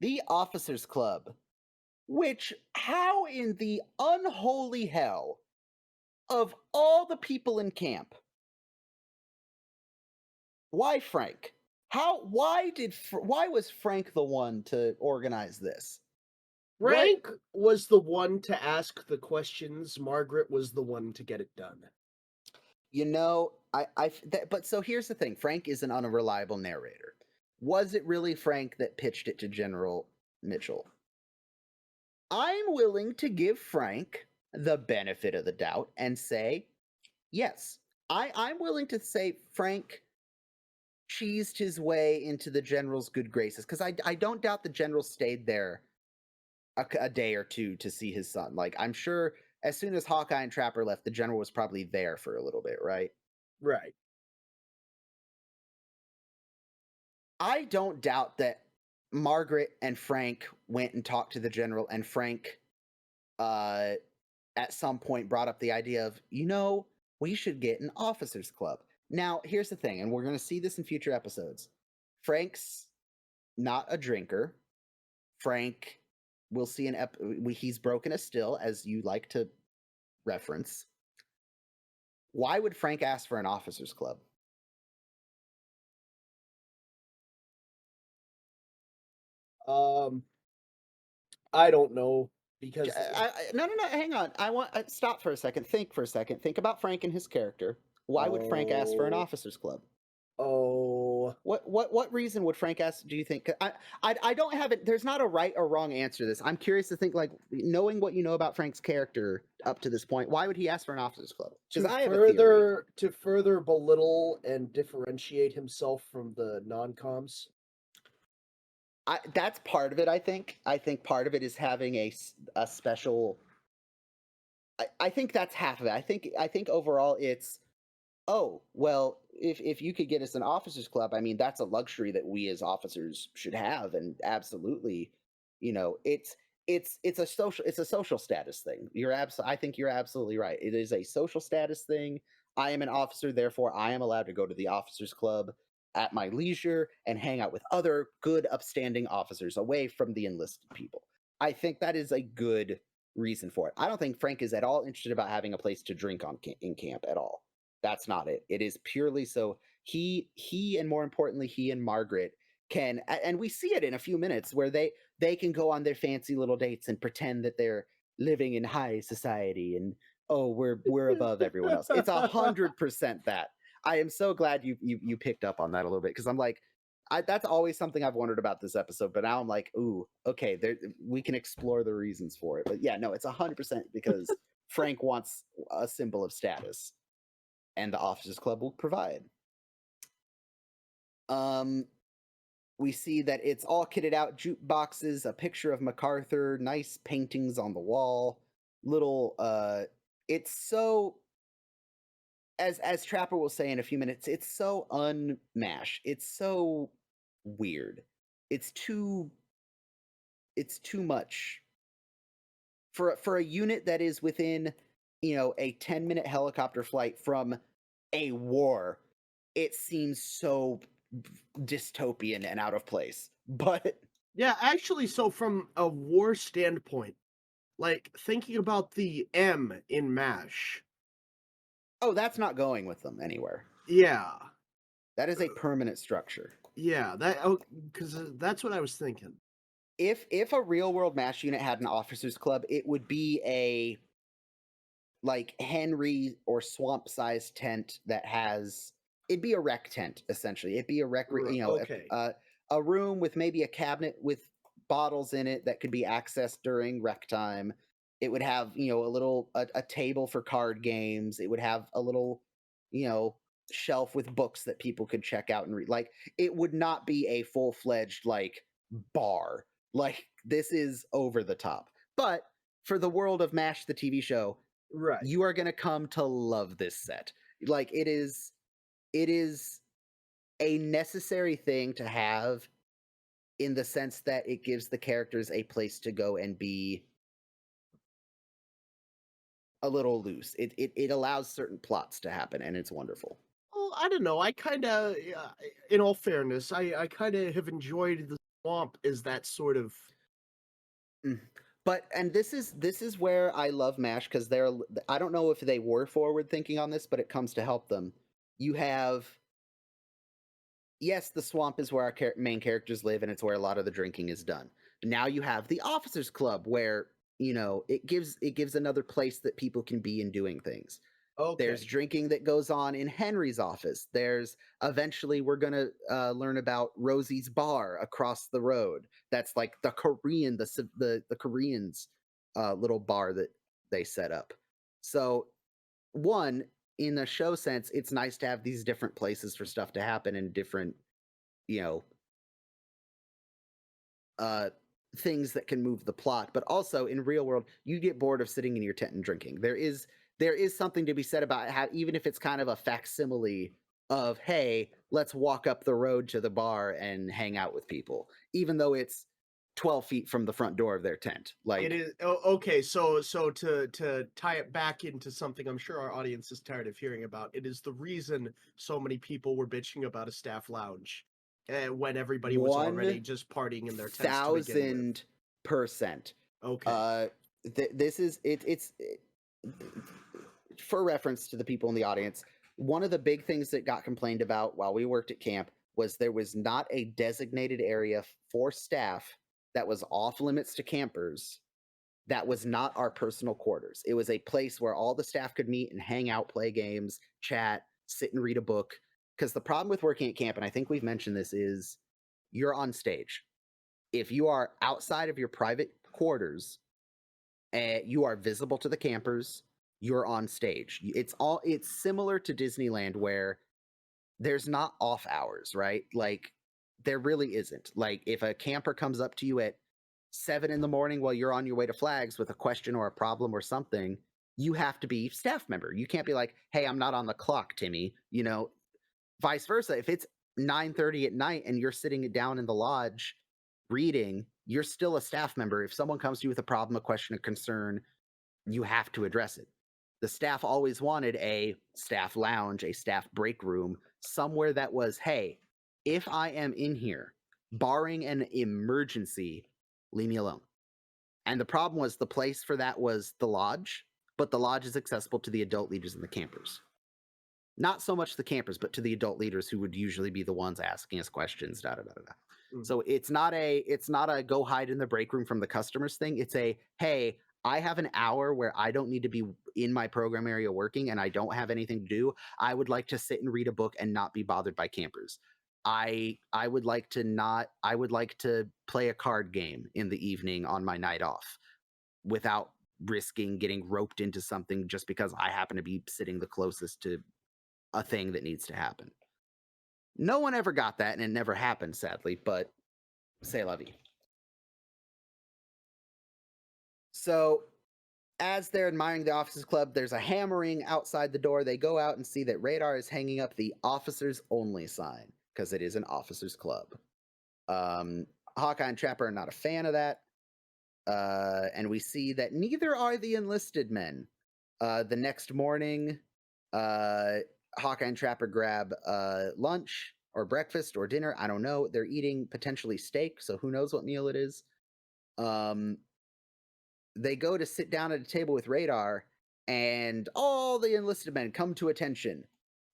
S1: the Officers Club. Which, how in the unholy hell of all the people in camp, why Frank? Why was Frank the one to organize this?
S2: Frank was the one to ask the questions. Margaret was the one to get it done.
S1: You know, but so here's the thing. Frank is an unreliable narrator. Was it really Frank that pitched it to General Mitchell? I'm willing to give Frank the benefit of the doubt and say, yes, I'm willing to say Frank cheesed his way into the general's good graces, because I don't doubt the general stayed there a day or two to see his son. Like, I'm sure as soon as Hawkeye and Trapper left, the general was probably there for a little bit, right?
S2: Right.
S1: I don't doubt that Margaret and Frank went and talked to the general, and Frank at some point brought up the idea of, we should get an officers club. Now, here's the thing, and we're going to see this in future episodes. Frank's not a drinker. Frank, we'll see he's broken a still, as you like to reference. Why would Frank ask for an officers club?
S2: I don't know, because
S1: no, hang on. I want stop for a second. Think for a second. Think about Frank and his character. Why would Frank ask for an officers club?
S2: Oh,
S1: What reason would Frank ask? Do you think? I don't have it. There's not a right or wrong answer to this. I'm curious to think, like, knowing what you know about Frank's character up to this point, why would he ask for an officers club? Because I have a theory.
S2: To further belittle and differentiate himself from the non-coms.
S1: That's part of it. I think part of it is having a special. I think that's half of it. I think overall it's, oh, well, if you could get us an officers club, I mean, that's a luxury that we as officers should have, and absolutely, it's a social status thing. I think you're absolutely right. It is a social status thing. I am an officer, therefore I am allowed to go to the officers club at my leisure and hang out with other good upstanding officers away from the enlisted people. I think that is a good reason for it. I don't think Frank is at all interested about having a place to drink in camp at all. That's not it. It is purely so he and more importantly he and Margaret can, and we see it in a few minutes where they can go on their fancy little dates and pretend that they're living in high society and, oh, we're above everyone else. It's 100% that. I am so glad you picked up on that a little bit, because I'm like, that's always something I've wondered about this episode, but now I'm like, ooh, okay, we can explore the reasons for it. But yeah, no, it's 100% because Frank wants a symbol of status, and the Officers Club will provide. We see that it's all kitted out, jukeboxes, a picture of MacArthur, nice paintings on the wall, little it's so, as Trapper will say in a few minutes, it's so unmash. It's so weird. It's too much for a unit that is within, a 10-minute helicopter flight from a war. It seems so dystopian and out of place. But
S2: yeah, actually, so from a war standpoint, like thinking about the M in MASH.
S1: Oh, that's not going with them anywhere.
S2: Yeah.
S1: That is a permanent structure.
S2: Yeah, because that's what I was thinking.
S1: If a real world MASH unit had an officers club, it would be a like Henry or swamp sized tent that has, it'd be a rec tent essentially. It'd be a rec,
S2: okay.
S1: A room with maybe a cabinet with bottles in it that could be accessed during rec time. It would have, a table for card games. It would have a little, shelf with books that people could check out and read. Like, it would not be a full-fledged like bar. Like, this is over the top. But for the world of MASH, the TV show,
S2: right,
S1: you are going to come to love this set. Like, it is a necessary thing to have, in the sense that it gives the characters a place to go and be a little loose. It allows certain plots to happen, and it's wonderful.
S2: Well, I don't know. I kind of, in all fairness, I kind of have enjoyed the swamp as that sort of.
S1: But and this is where I love MASH, because I don't know if they were forward thinking on this, but it comes to help them. You have, yes, the swamp is where our main characters live, and it's where a lot of the drinking is done. Now you have the Officers Club, where it gives another place that people can be and doing things. Okay. There's drinking that goes on in Henry's office. There's, eventually we're gonna learn about Rosie's bar across the road. That's like the Koreans' little bar that they set up. So, one, in a show sense, it's nice to have these different places for stuff to happen and different, things that can move the plot. But also in real world, you get bored of sitting in your tent and drinking. There is something to be said about how, even if it's kind of a facsimile of, hey, let's walk up the road to the bar and hang out with people, even though it's 12 feet from the front door of their tent. Like,
S2: it is. Okay, so to tie it back into something I'm sure our audience is tired of hearing about, it is the reason so many people were bitching about a staff lounge when everybody was already just partying in their tents to begin with.
S1: 1,000%.
S2: Okay.
S1: This is it's for reference to the people in the audience. One of the big things that got complained about while we worked at camp was there was not a designated area for staff that was off limits to campers. That was not our personal quarters. It was a place where all the staff could meet and hang out, play games, chat, sit and read a book. because the problem with working at camp, and I think we've mentioned this, is you're on stage. If you are outside of your private quarters, you are visible to the campers. You're on stage. It's similar to Disneyland where there's not off hours, right? Like there really isn't. Like if a camper comes up to you at 7 in the morning while you're on your way to Flags with a question or a problem or something, you have to be staff member. You can't be like, "Hey, I'm not on the clock, Timmy." You know, vice versa. If it's 9:30 at night and you're sitting down in the lodge reading, you're still a staff member. If someone comes to you with a problem, a question, a concern, you have to address it. The staff always wanted a staff lounge, a staff break room, somewhere that was, hey, if I am in here, barring an emergency, leave me alone. And the problem was the place for that was the lodge, but the lodge is accessible to the adult leaders and the campers. Not so much the campers, but to the adult leaders who would usually be the ones asking us questions, da da da da. So it's not a go hide in the break room from the customers thing. It's a, hey, I have an hour where I don't need to be in my program area working and I don't have anything to do. I would like to sit and read a book and not be bothered by campers. I would like to play a card game in the evening on my night off without risking getting roped into something just because I happen to be sitting the closest to a thing that needs to happen. No one ever got that, and it never happened, sadly, but c'est la vie. So, as they're admiring the officers club, there's a hammering outside the door. They go out and see that Radar is hanging up the officers only sign, because it is an officers club. Hawkeye and Trapper are not a fan of that. And we see that neither are the enlisted men. The next morning, Hawkeye and Trapper grab lunch or breakfast or dinner. I don't know. They're eating potentially steak, so who knows what meal it is. They go to sit down at a table with Radar, and all the enlisted men come to attention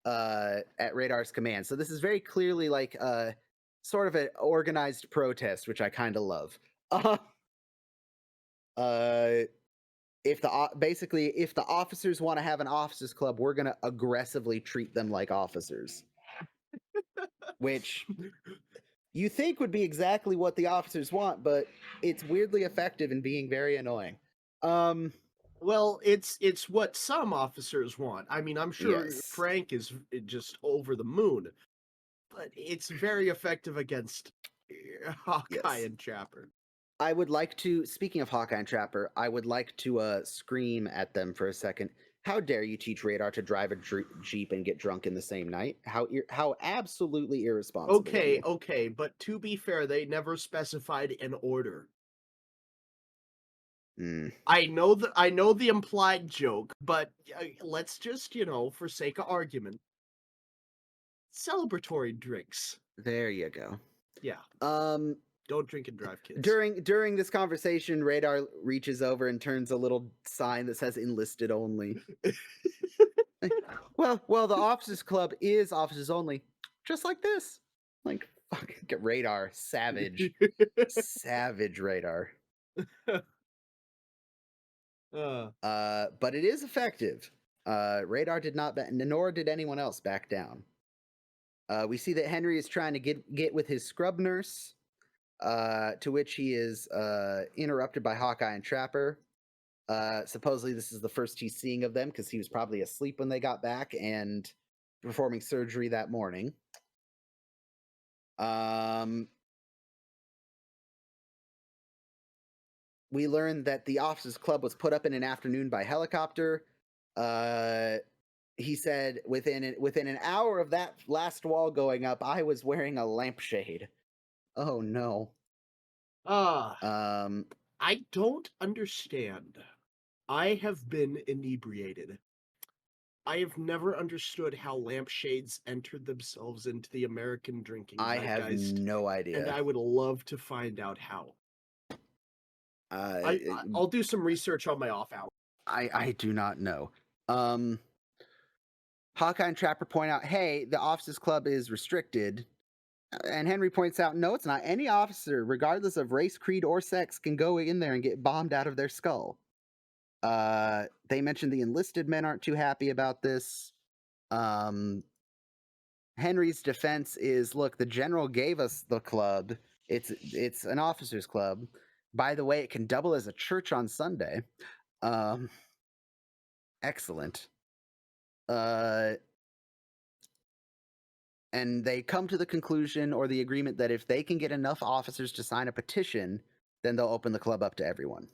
S1: at Radar's command. So this is very clearly like sort of an organized protest, which I kind of love. If the officers want to have an officers club, we're going to aggressively treat them like officers. Which you think would be exactly what the officers want, but it's weirdly effective in being very annoying.
S2: Well, it's what some officers want. I mean, I'm sure Frank is just over the moon, but it's very effective against Hawkeye and Trapper.
S1: I would like to, speaking of Hawkeye and Trapper, I would like to scream at them for a second. How dare you teach Radar to drive a Jeep and get drunk in the same night? How absolutely irresponsible.
S2: Okay, but to be fair, they never specified an order. I know the implied joke, but let's just, for sake of argument, celebratory drinks.
S1: There you go.
S2: Yeah. Don't drink and drive, kids.
S1: During this conversation, Radar reaches over and turns a little sign that says "enlisted only." well, the officers club is officers only, just like this. Like, fucking get Radar, savage, savage Radar. But it is effective. Radar did not, nor did anyone else back down. We see that Henry is trying to get with his scrub nurse. To which he is interrupted by Hawkeye and Trapper. Supposedly this is the first he's seeing of them because he was probably asleep when they got back and performing surgery that morning. We learned that the officers club was put up in an afternoon by helicopter. He said within an hour of that last wall going up, I was wearing a lampshade. Oh no.
S2: I don't understand. I have been inebriated. I have never understood how lampshades entered themselves into the American drinking zeitgeist.
S1: I have no idea.
S2: And I would love to find out how. I'll do some research on my off hour.
S1: I do not know. Hawkeye and Trapper point out, hey, the officers club is restricted. And Henry points out, no, it's not. Any officer, regardless of race, creed, or sex, can go in there and get bombed out of their skull. They mentioned the enlisted men aren't too happy about this. Henry's defense is, look, the general gave us the club. It's an officers' club. By the way, it can double as a church on Sunday. Excellent. And they come to the conclusion or the agreement that if they can get enough officers to sign a petition, then they'll open the club up to everyone.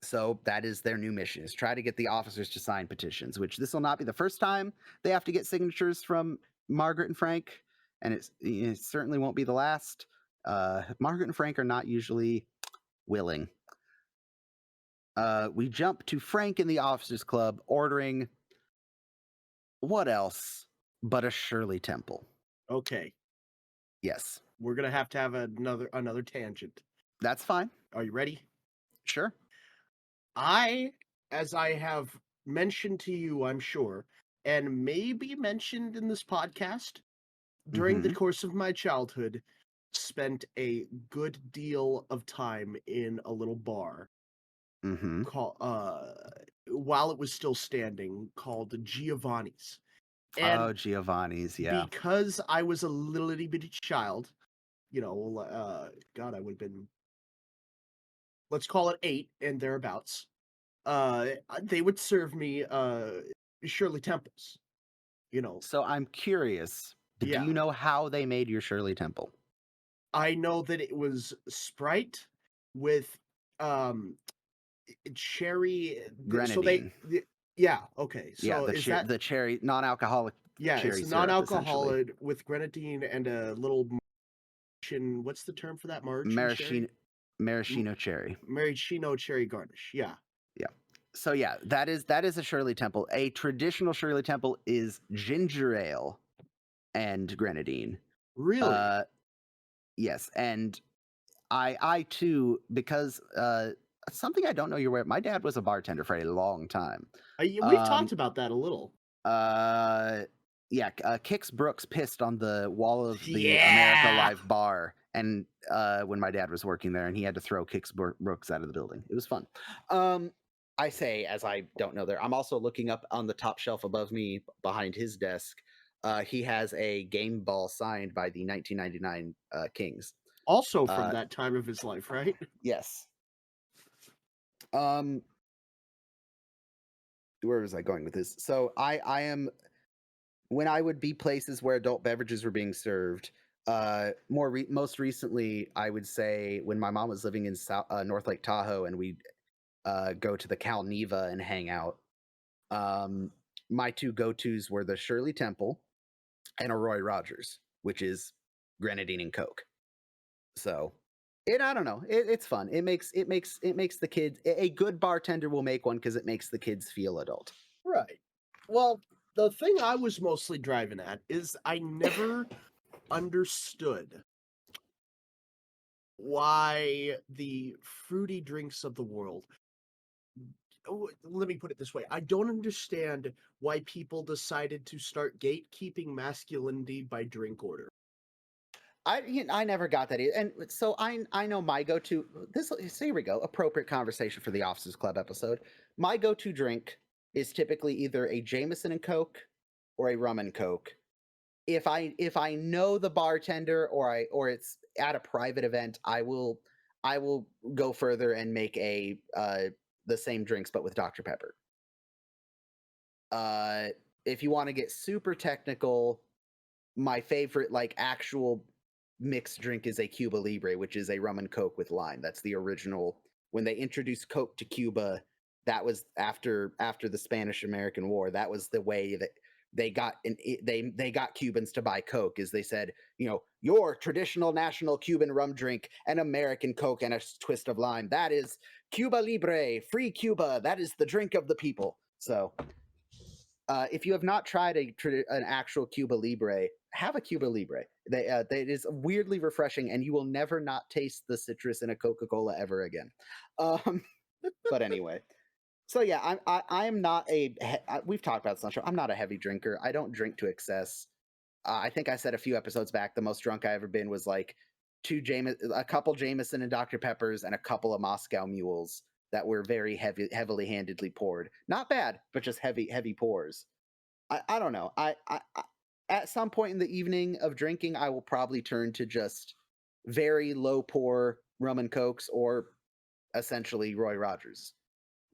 S1: So that is their new mission, is try to get the officers to sign petitions, which this will not be the first time they have to get signatures from Margaret and Frank, and it certainly won't be the last. Margaret and Frank are not usually willing. We jump to Frank in the officers' club ordering what else but a Shirley Temple.
S2: Okay.
S1: Yes.
S2: We're going to have another tangent.
S1: That's fine.
S2: Are you ready?
S1: Sure.
S2: As I have mentioned to you, I'm sure, and maybe mentioned in this podcast, during the course of my childhood, spent a good deal of time in a little bar called, while it was still standing, called Giovanni's.
S1: And Giovanni's, yeah.
S2: Because I was a little itty bitty child, God, I would have been, let's call it 8 and thereabouts. They would serve me Shirley Temples.
S1: So I'm curious. Do you know how they made your Shirley Temple?
S2: I know that it was Sprite with cherry
S1: grenadine.
S2: Okay. So
S1: the cherry non-alcoholic.
S2: Yeah, it's non-alcoholic with grenadine and a little what's the term for that?
S1: Maraschino cherry.
S2: Maraschino cherry garnish. Yeah.
S1: Yeah. So yeah, that is a Shirley Temple. A traditional Shirley Temple is ginger ale and grenadine.
S2: Really?
S1: Yes, and I too, because something I don't know you're aware. My dad was a bartender for a long time.
S2: We've talked about that a little.
S1: Kix Brooks pissed on the wall of the America Live bar, and when my dad was working there, and he had to throw Kix Brooks out of the building. It was fun. I say, as I don't know there. I'm also looking up on the top shelf above me, behind his desk. He has a game ball signed by the 1999 Kings.
S2: Also from that time of his life, right?
S1: Yes. Where was I going with this? So I am, when I would be places where adult beverages were being served, most recently, I would say when my mom was living in North Lake Tahoe and we'd go to the Cal Neva and hang out, my two go-tos were the Shirley Temple and a Roy Rogers, which is grenadine and Coke. So I don't know. It's fun. It makes the kids, a good bartender will make one because it makes the kids feel adult.
S2: Right. Well, the thing I was mostly driving at is I never understood why the fruity drinks of the world. Let me put it this way. I don't understand why people decided to start gatekeeping masculinity by drink order.
S1: I never got that either. And so I know my go-to, so here we go, appropriate conversation for the Officers Club episode. My go-to drink is typically either a Jameson and Coke or a rum and Coke. If I know the bartender or it's at a private event, I will go further and make the same drinks but with Dr. Pepper. If you want to get super technical, my favorite actual mixed drink is a Cuba Libre, which is a rum and Coke with lime. That's the original. When they introduced Coke to Cuba, that was after the Spanish-American War. That was the way that they got Cubans to buy Coke, is they said, your traditional national Cuban rum drink, an American Coke and a twist of lime. That is Cuba Libre, free Cuba. That is the drink of the people. So if you have not tried an actual Cuba Libre, have a Cuba Libre. It is weirdly refreshing, and you will never not taste the citrus in a Coca-Cola ever again. But anyway, so yeah, I am not we've talked about this on the show. I'm not a heavy drinker. I don't drink to excess. I think I said a few episodes back, the most drunk I ever been was like a couple Jameson and Dr. Peppers and a couple of Moscow Mules that were very heavily handedly poured. Not bad, but just heavy pours. I don't know. I at some point in the evening of drinking, I will probably turn to just very low pour rum and cokes or essentially Roy Rogers.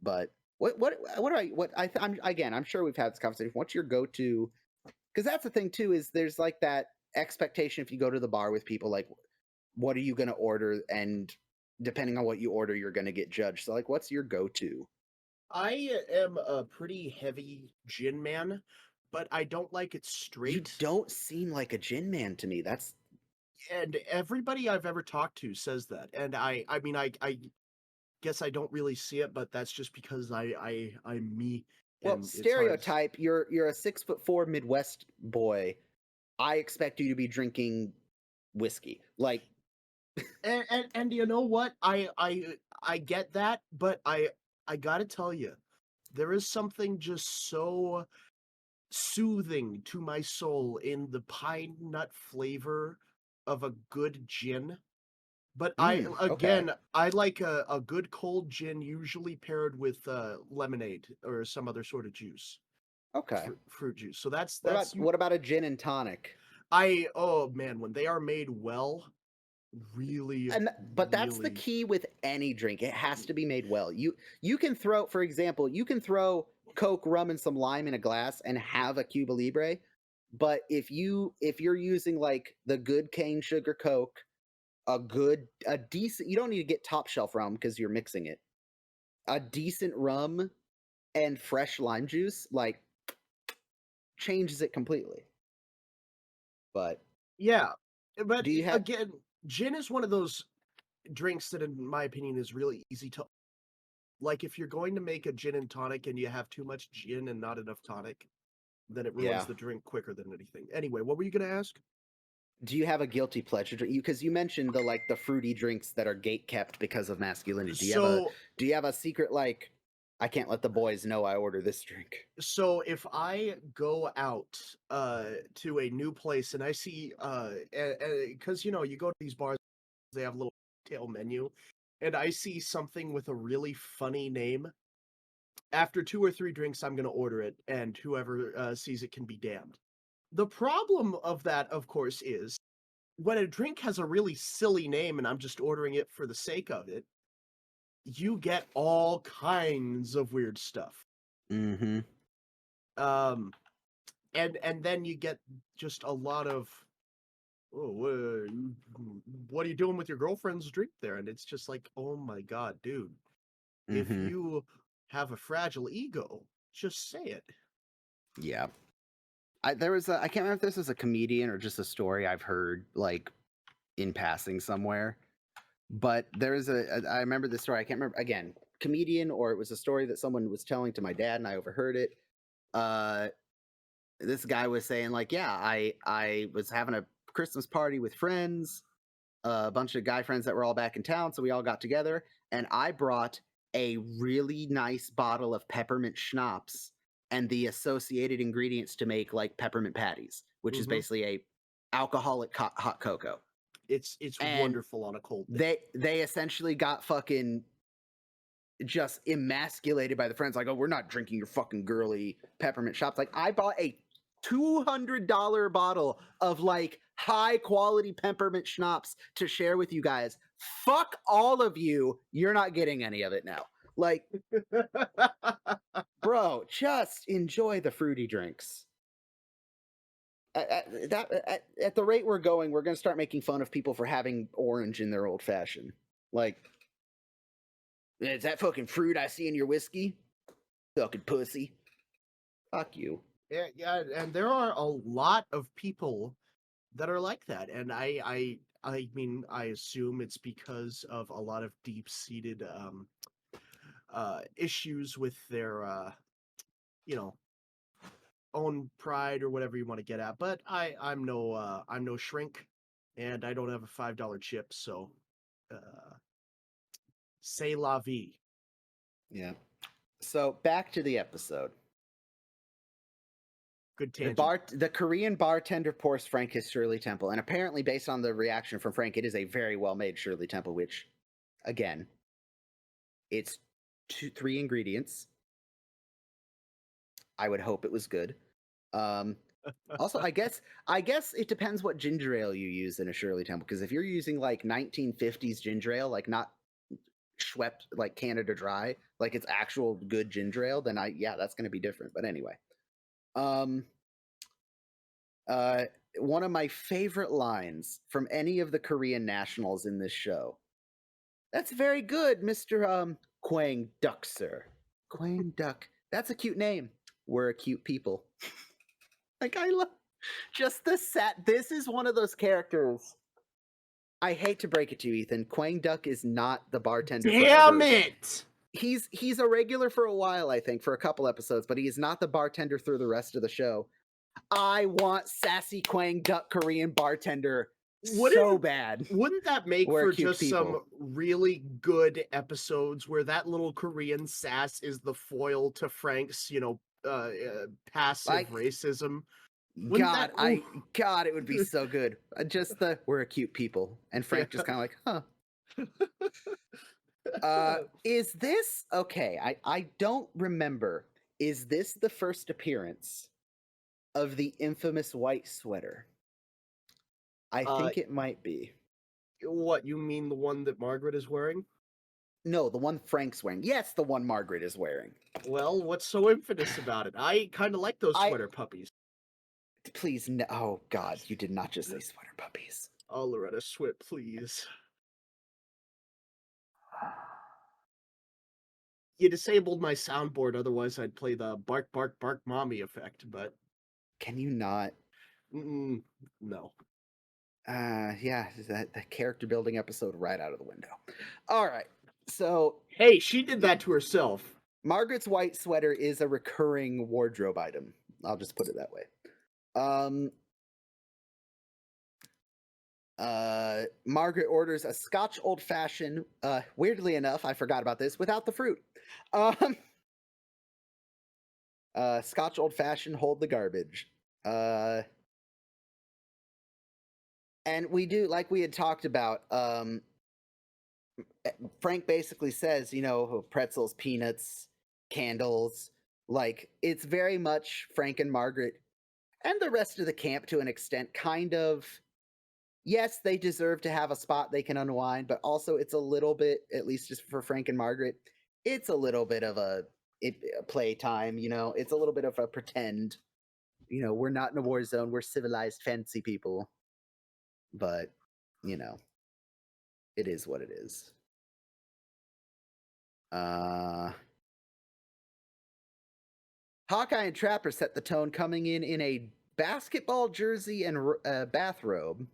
S1: But I'm again, I'm sure we've had this conversation. What's your go-to? Because that's the thing too, is there's like that expectation if you go to the bar with people, like, what are you going to order? And depending on what you order, you're going to get judged. So, like, what's your go-to?
S2: I am a pretty heavy gin man, but I don't like it
S1: You
S2: straight.
S1: don't seem like a gin man to me. That's
S2: And everybody I've ever talked to says that. And I mean, I guess I don't really see it, but that's just because I'm me,
S1: well,
S2: and it's hard.
S1: stereotype. You're a 6'4" Midwest boy. I expect you to be drinking whiskey. Like,
S2: And you know what? I get that, but I gotta tell you, there is something just so soothing to my soul in the pine nut flavor of a good gin. But
S1: okay,
S2: I like a good cold gin, usually paired with lemonade or some other sort of juice,
S1: okay.
S2: fruit juice. So that's
S1: What
S2: that's
S1: about
S2: you.
S1: what about a gin and tonic?
S2: Oh man, when they are made well, really,
S1: And but that's the
S2: really.
S1: key with any drink. It has to be made well. You can throw, for example, you can throw Coke, rum, and some lime in a glass and have a Cuba Libre. But if you're using like the good cane sugar Coke, a decent, you don't need to get top shelf rum because you're mixing it. A decent rum and fresh lime juice like changes it completely. But
S2: Yeah, but
S1: do you have
S2: again, gin is one of those drinks that, in my opinion, is really easy to like. If you're going to make a gin and tonic and you have too much gin and not enough tonic, then it ruins
S1: yeah?
S2: the drink quicker than anything. Anyway, what were you going to ask?
S1: Do you have a guilty pleasure drink? Because you mentioned the fruity drinks that are gate kept because of masculinity.
S2: So,
S1: Do you have a secret, like, I can't let the boys know I order this drink?
S2: so if I go out to a new place and I see because you know you go to these bars, they have a little tail menu, and I see something with a really funny name. After 2 or 3 drinks, I'm gonna order it, and whoever, sees it can be damned. The problem of that, of course, is when a drink has a really silly name and I'm just ordering it for the sake of it, you get all kinds of weird stuff.
S1: Mm-hmm.
S2: Um, and then you get just a lot of, "Oh, what are you doing with your girlfriend's drink there?" And it's just like, "Oh my god, dude, if
S1: Mm-hmm.
S2: you have a fragile ego, just say it."
S1: Yeah. I can't remember if this was a comedian or just a story I've heard like in passing somewhere. But I remember this story. I can't remember again, comedian, or it was a story that someone was telling to my dad and I overheard it. Uh this guy was saying like, yeah, I was having a Christmas party with friends, a bunch of guy friends that were all back in town, so we all got together and I brought a really nice bottle of peppermint schnapps and the associated ingredients to make like peppermint patties, which is
S2: Mhm.
S1: basically a alcoholic hot cocoa.
S2: It's
S1: And
S2: wonderful on a cold day.
S1: they essentially got fucking just emasculated by the friends, like, oh, we're not drinking your fucking girly peppermint shops. Like, I bought a $200 bottle of like high quality peppermint schnapps to share with you guys. Fuck all of you. You're not getting any of it now. Like, bro, just enjoy the fruity drinks. At the rate we're going, we're going to start making fun of people for having orange in their old fashioned. Like, is that fucking fruit I see in your whiskey? Fucking pussy. Fuck you.
S2: Yeah, yeah, and there are a lot of people that are like that, and I mean, I assume it's because of a lot of deep-seated issues with their you know, own pride or whatever you want to get at. But I'm no shrink, and I don't have a $5 chip, so uh c'est la vie.
S1: Yeah. So back to the episode.
S2: Good tangent.
S1: The Korean bartender pours Frank his Shirley Temple, and apparently, based on the reaction from Frank, it is a very well made Shirley Temple. Which, again, it's 3 ingredients. I would hope it was good. Also, I guess it depends what ginger ale you use in a Shirley Temple. Because if you're using like 1950s ginger ale, like not Schweppes, like Canada Dry, like it's actual good ginger ale, then that's going to be different. But anyway, one of my favorite lines from any of the Korean nationals in this show. That's very good, Mr. Kwang Duck, sir. Kwang Duck. That's a cute name. We're a cute people. Like, I love just the set. This is one of those characters. I hate to break it to you, Ethan. Kwang Duck is not the bartender.
S2: Damn
S1: forever.
S2: it!
S1: He's a regular for a while, I think, for a couple episodes, but he is not the bartender through the rest of the show. I want sassy Kwang Duck Korean bartender so bad.
S2: Wouldn't that make for just some really good episodes where that little Korean sass is the foil to Frank's, passive racism?
S1: God, it would be so good. Just we're a cute people, and Frank just kind of like, huh. Is this okay? I don't remember. Is this the first appearance of the infamous white sweater? I think it might be.
S2: What, you mean the one that Margaret is wearing?
S1: No, the one Frank's wearing. Yes, the one Margaret is wearing.
S2: Well, what's so infamous about it? I kind of like those sweater puppies.
S1: Please, no. Oh, God, you did not just say sweater puppies.
S2: Oh, Loretta Swit, please. You disabled my soundboard, otherwise I'd play the bark, bark, bark, mommy effect, but...
S1: Can you not?
S2: No.
S1: Yeah, that character building episode right out of the window. All right, so...
S2: Hey, she did that to herself.
S1: Margaret's white sweater is a recurring wardrobe item. I'll just put it that way. Margaret orders a Scotch Old Fashioned. Weirdly enough, I forgot about this, without the fruit. Scotch Old Fashioned, hold the garbage. And we do, like we had talked about, Frank basically says, pretzels, peanuts, candles. Like, it's very much Frank and Margaret and the rest of the camp to an extent, kind of. Yes, they deserve to have a spot they can unwind, but also it's a little bit, at least just for Frank and Margaret, it's a little bit of a playtime, it's a little bit of a pretend. We're not in a war zone, we're civilized, fancy people. But, it is what it is. Hawkeye and Trapper set the tone, coming in a basketball jersey and bathrobe.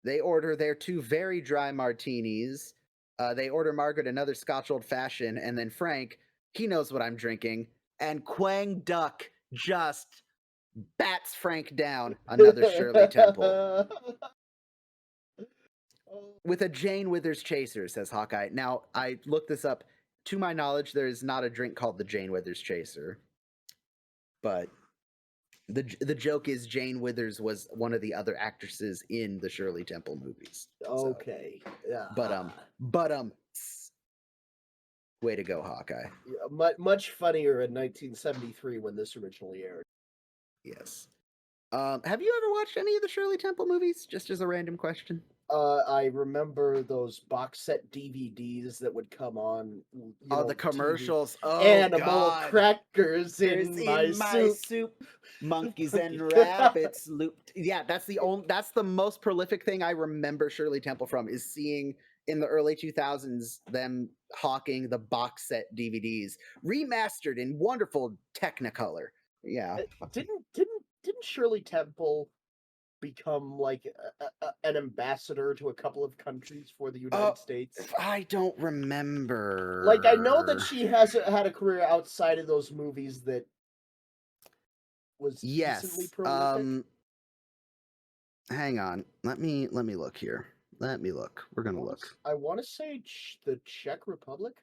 S1: They order their 2 very dry martinis. They order Margaret another Scotch Old Fashioned, and then Frank, he knows what I'm drinking, and Kwang Duck just bats Frank down another Shirley Temple. With a Jane Withers chaser, says Hawkeye. Now, I looked this up. To my knowledge, there is not a drink called the Jane Withers chaser. But the joke is Jane Withers was one of the other actresses in the Shirley Temple movies.
S2: Okay.
S1: So, yeah. Way to go, Hawkeye.
S2: Yeah, much funnier in 1973 when this originally aired.
S1: Yes. Have you ever watched any of the Shirley Temple movies? Just as a random question.
S2: I remember those box set DVDs that would come on.
S1: The commercials.
S2: TV. Animal crackers in my soup.
S1: Monkeys and rabbits looped. Yeah, that's the most prolific thing I remember Shirley Temple from, is seeing in the early 2000s them hawking the box set DVDs, remastered in wonderful Technicolor. Yeah.
S2: Didn't Shirley Temple become like an ambassador to a couple of countries for the United States?
S1: I don't remember.
S2: Like, I know that she has had a career outside of those movies that was decently prolific.
S1: Hang on. Let me look here. Let me look. We're gonna look.
S2: I want to say the Czech Republic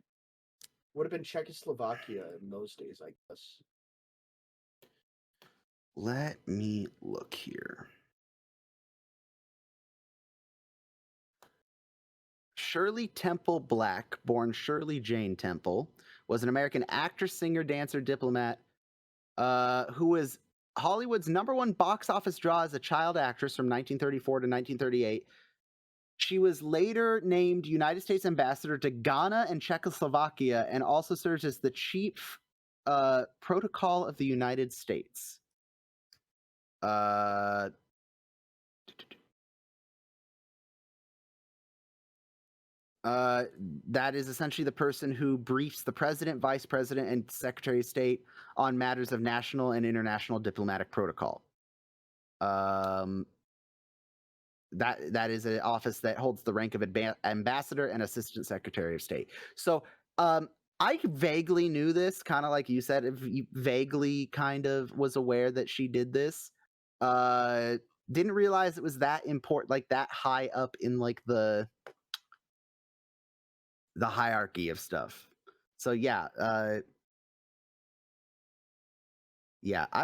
S2: would have been Czechoslovakia in those days, I guess.
S1: Let me look here. Shirley Temple Black, born Shirley Jane Temple, was an American actor, singer, dancer, diplomat, who was Hollywood's #1 box office draw as a child actress from 1934 to 1938. She was later named United States Ambassador to Ghana and Czechoslovakia, and also serves as the Chief Protocol of the United States. That is essentially the person who briefs the president, vice president, and secretary of state on matters of national and international diplomatic protocol. That is an office that holds the rank of ambassador and assistant secretary of state. So I vaguely knew this, kind of like you said, vaguely kind of was aware that she did this. Didn't realize it was that important, like that high up in like the hierarchy of stuff. So yeah, I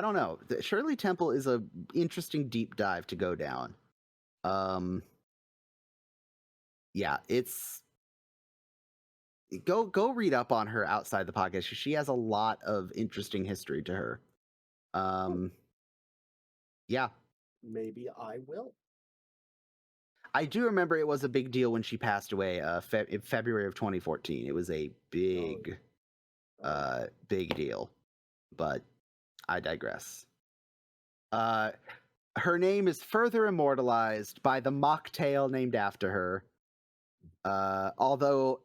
S1: don't know. Shirley Temple is a interesting deep dive to go down. Yeah, it's go read up on her outside the podcast. She has a lot of interesting history to her. Yeah.
S2: Maybe I will.
S1: I do remember it was a big deal when she passed away in February of 2014. It was a big big deal. But I digress. Her name is further immortalized by the mocktail named after her. Although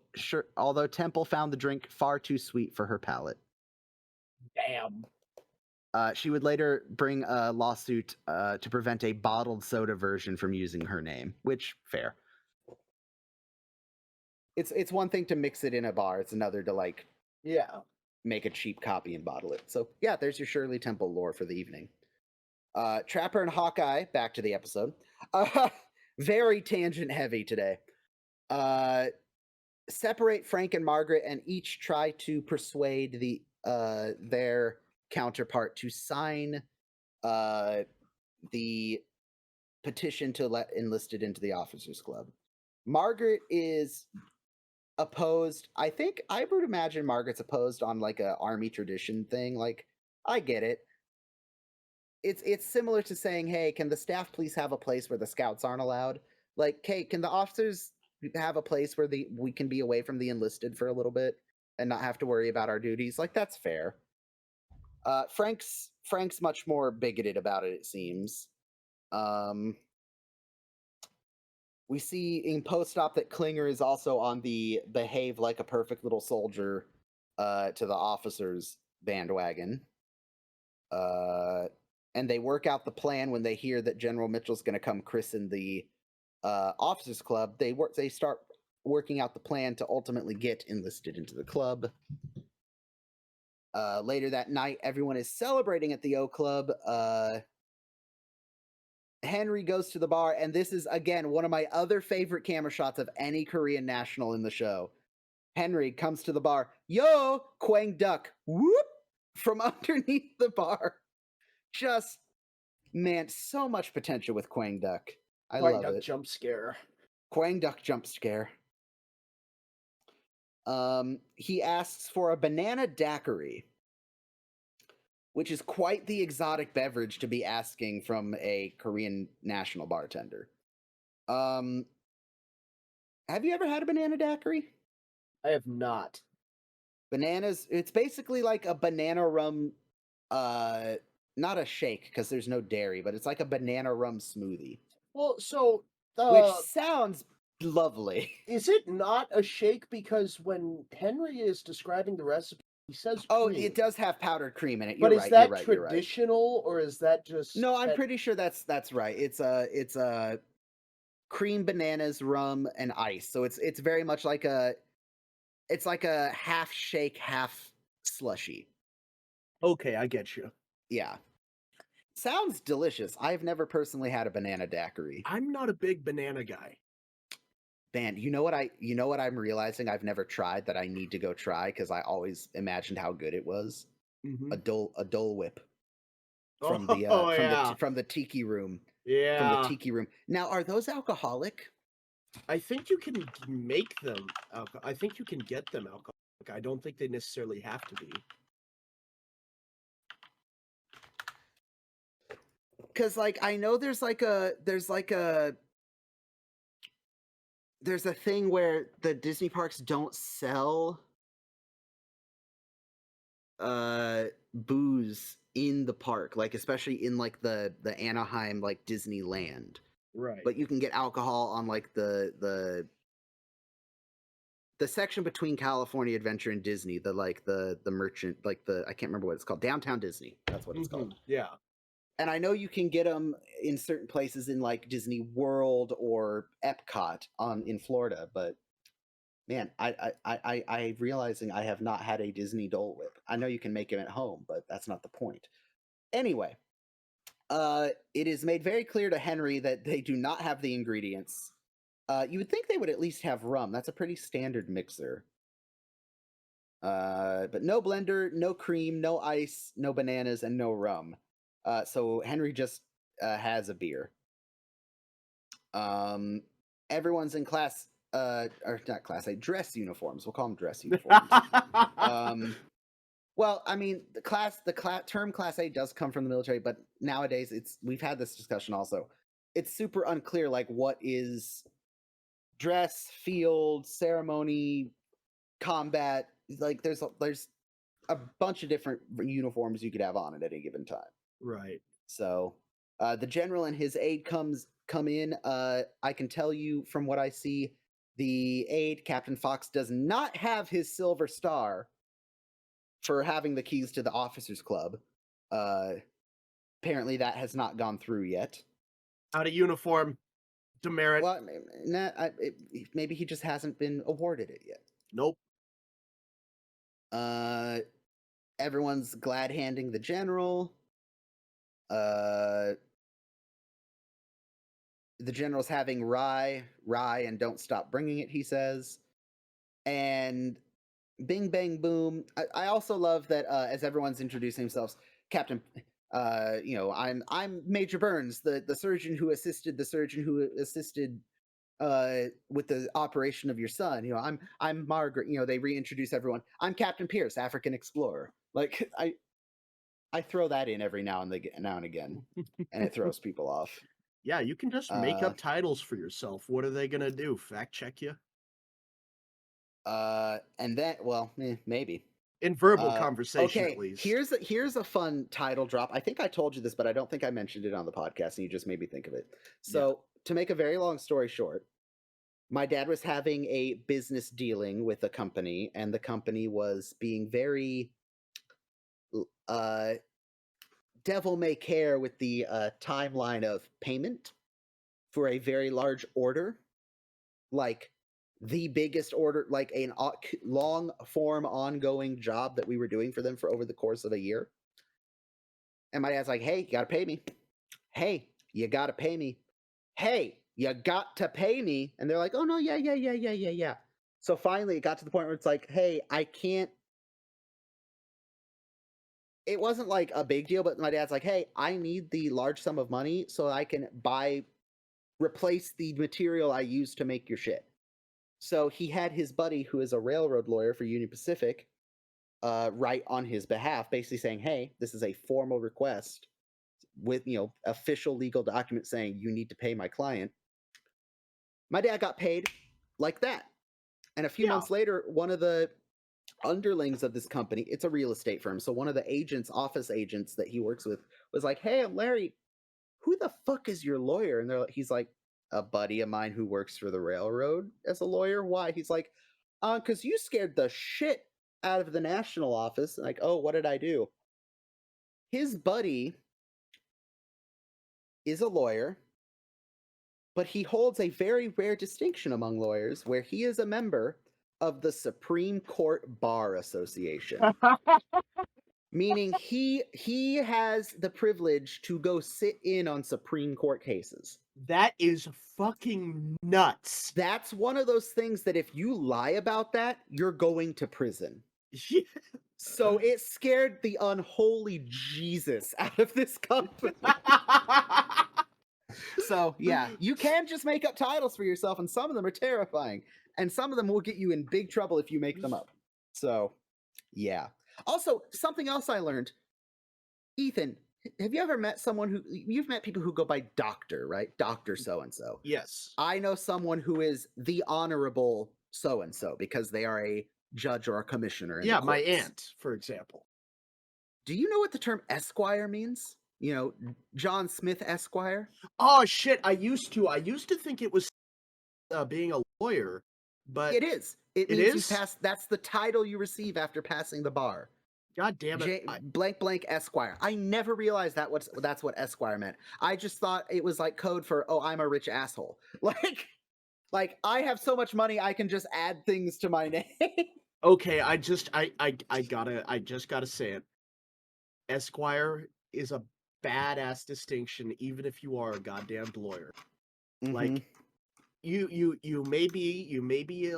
S1: Temple found the drink far too sweet for her palate.
S2: Damn.
S1: She would later bring a lawsuit to prevent a bottled soda version from using her name, which fair. It's one thing to mix it in a bar. It's another to make a cheap copy and bottle it. So yeah, there's your Shirley Temple lore for the evening. Trapper and Hawkeye, back to the episode. Very tangent heavy today. Separate Frank and Margaret and each try to persuade their counterpart to sign the petition to let enlisted into the officers club. Margaret is opposed. I think I would imagine Margaret's opposed on like a army tradition thing. Like, I get it. It's similar to saying, hey, can the staff please have a place where the scouts aren't allowed? Like, hey, can the officers have a place where we can be away from the enlisted for a little bit and not have to worry about our duties? Like, that's fair. Frank's much more bigoted about it seems. We see in post-op that Klinger is also on the behave like a perfect little soldier to the officers bandwagon. And they work out the plan when they hear that General Mitchell's going to come christen the officers club. They start working out the plan to ultimately get enlisted into the club. Later that night, everyone is celebrating at the O Club. Henry goes to the bar, and this is, again, one of my other favorite camera shots of any Korean national in the show. Henry comes to the bar. Yo, Kwang Duk. Whoop! From underneath the bar. Just, man, so much potential with Kwang Duk. I love it.
S2: Jump scare.
S1: Kwang Duk jump scare. He asks for a banana daiquiri, which is quite the exotic beverage to be asking from a Korean national bartender. Have you ever had a banana daiquiri?
S2: I have not.
S1: Bananas, it's basically like a banana rum, not a shake because there's no dairy, but it's like a banana rum smoothie.
S2: Well, so
S1: which sounds lovely.
S2: Is it not a shake? Because when Henry is describing the recipe, he says cream.
S1: It does have powdered cream in it.
S2: But is that traditional, or is that just?
S1: No, I'm pretty sure that's right. It's a cream, bananas, rum, and ice. So it's very much like a half shake, half slushy.
S2: Okay, I get you.
S1: Yeah. Sounds delicious. I've never personally had a banana daiquiri.
S2: I'm not a big banana guy.
S1: Man, you know what I'm realizing I've never tried that I need to go try because I always imagined how good it was.
S2: Mm-hmm.
S1: A Dole Whip from the tiki room.
S2: Yeah.
S1: From the tiki room. Now, are those alcoholic?
S2: I think you can make them. I think you can get them alcoholic. I don't think they necessarily have to be.
S1: Because, like, I know there's a thing where the Disney parks don't sell booze in the park, like especially in like the Anaheim like Disneyland.
S2: Right.
S1: But you can get alcohol on like the section between California Adventure and Disney, the merchant, like I can't remember what it's called, Downtown Disney. That's what it's called.
S2: Yeah.
S1: And I know you can get them in certain places in like Disney World or Epcot in Florida, but man, I realizing I have not had a Disney Dole Whip. I know you can make them at home, but that's not the point. Anyway, it is made very clear to Henry that they do not have the ingredients. You would think they would at least have rum. That's a pretty standard mixer. But no blender, no cream, no ice, no bananas, and no rum. So Henry just has a beer. Everyone's in class, or not class A, dress uniforms. We'll call them dress uniforms. Well, I mean, the term Class A does come from the military, but nowadays we've had this discussion also. It's super unclear, like what is dress, field, ceremony, combat. Like there's a bunch of different uniforms you could have on at any given time.
S2: Right.
S1: So the general and his aide come in. I can tell you from what I see, the aide, Captain Fox, does not have his silver star for having the keys to the officers club. Apparently that has not gone through yet.
S2: Out of uniform, demerit.
S1: Well, maybe he just hasn't been awarded it yet.
S2: Nope.
S1: Everyone's glad handing the general. The general's having rye, and don't stop bringing it, he says. And bing, bang, boom. I also love that as everyone's introducing themselves, Captain, I'm Major Burns, the surgeon who assisted with the operation of your son. I'm Margaret. They reintroduce everyone. I'm Captain Pierce, African explorer. Like I throw that in every now and again, and it throws people off.
S2: Yeah, you can just make up titles for yourself. What are they gonna do? Fact check you?
S1: And then, well, maybe
S2: in verbal conversation,
S1: okay,
S2: at least.
S1: Here's a fun title drop. I think I told you this, but I don't think I mentioned it on the podcast, and you just made me think of it. So, to make a very long story short, my dad was having a business dealing with a company, and the company was being very devil may care with the timeline of payment for a very large order, like the biggest order, like a long form ongoing job that we were doing for them for over the course of a year. And my dad's like, hey, you gotta pay me. Hey, you gotta pay me. Hey, you got to pay me. And they're like, oh no, yeah. So finally it got to the point where it's like, hey, I can't. It wasn't like a big deal, but my dad's like, hey, I need the large sum of money so I can replace the material I used to make your shit. So he had his buddy, who is a railroad lawyer for Union Pacific, write on his behalf, basically saying, hey, this is a formal request with, official legal document saying you need to pay my client. My dad got paid like that. And a few months later, one of the underlings of this company, it's a real estate firm, so one of the office agents that he works with was like, hey, I'm Larry. Who the fuck is your lawyer? And he's like, a buddy of mine who works for the railroad as a lawyer. Why? He's like, because you scared the shit out of the national office. Like, oh, what did I do? His buddy is a lawyer, but he holds a very rare distinction among lawyers where he is a member of the Supreme Court Bar Association. Meaning he has the privilege to go sit in on Supreme Court cases.
S2: That is fucking nuts.
S1: That's one of those things that if you lie about that, you're going to prison.
S2: Yeah.
S1: So it scared the unholy Jesus out of this company. So, yeah, you can just make up titles for yourself, and some of them are terrifying. And some of them will get you in big trouble if you make them up. So, yeah. Also, something else I learned, Ethan, have you ever met someone who you've met people who go by doctor, right? Doctor so and so.
S2: Yes.
S1: I know someone who is the honorable so and so because they are a judge or a commissioner in the
S2: Yeah, my
S1: courts.
S2: aunt, for example.
S1: Do you know what the term esquire means? You know, John Smith Esquire?
S2: Oh shit, I used to think it was being a lawyer, but
S1: It is. It
S2: it
S1: means you've
S2: is?
S1: passed. That's the title you receive after passing the bar.
S2: God damn it.
S1: Blank blank Esquire. I never realized that's what Esquire meant. I just thought it was like code for, oh, I'm a rich asshole. Like I have so much money I can just add things to my name.
S2: Okay, I just gotta say it. Esquire is a badass distinction, even if you are a goddamned lawyer. Like you may be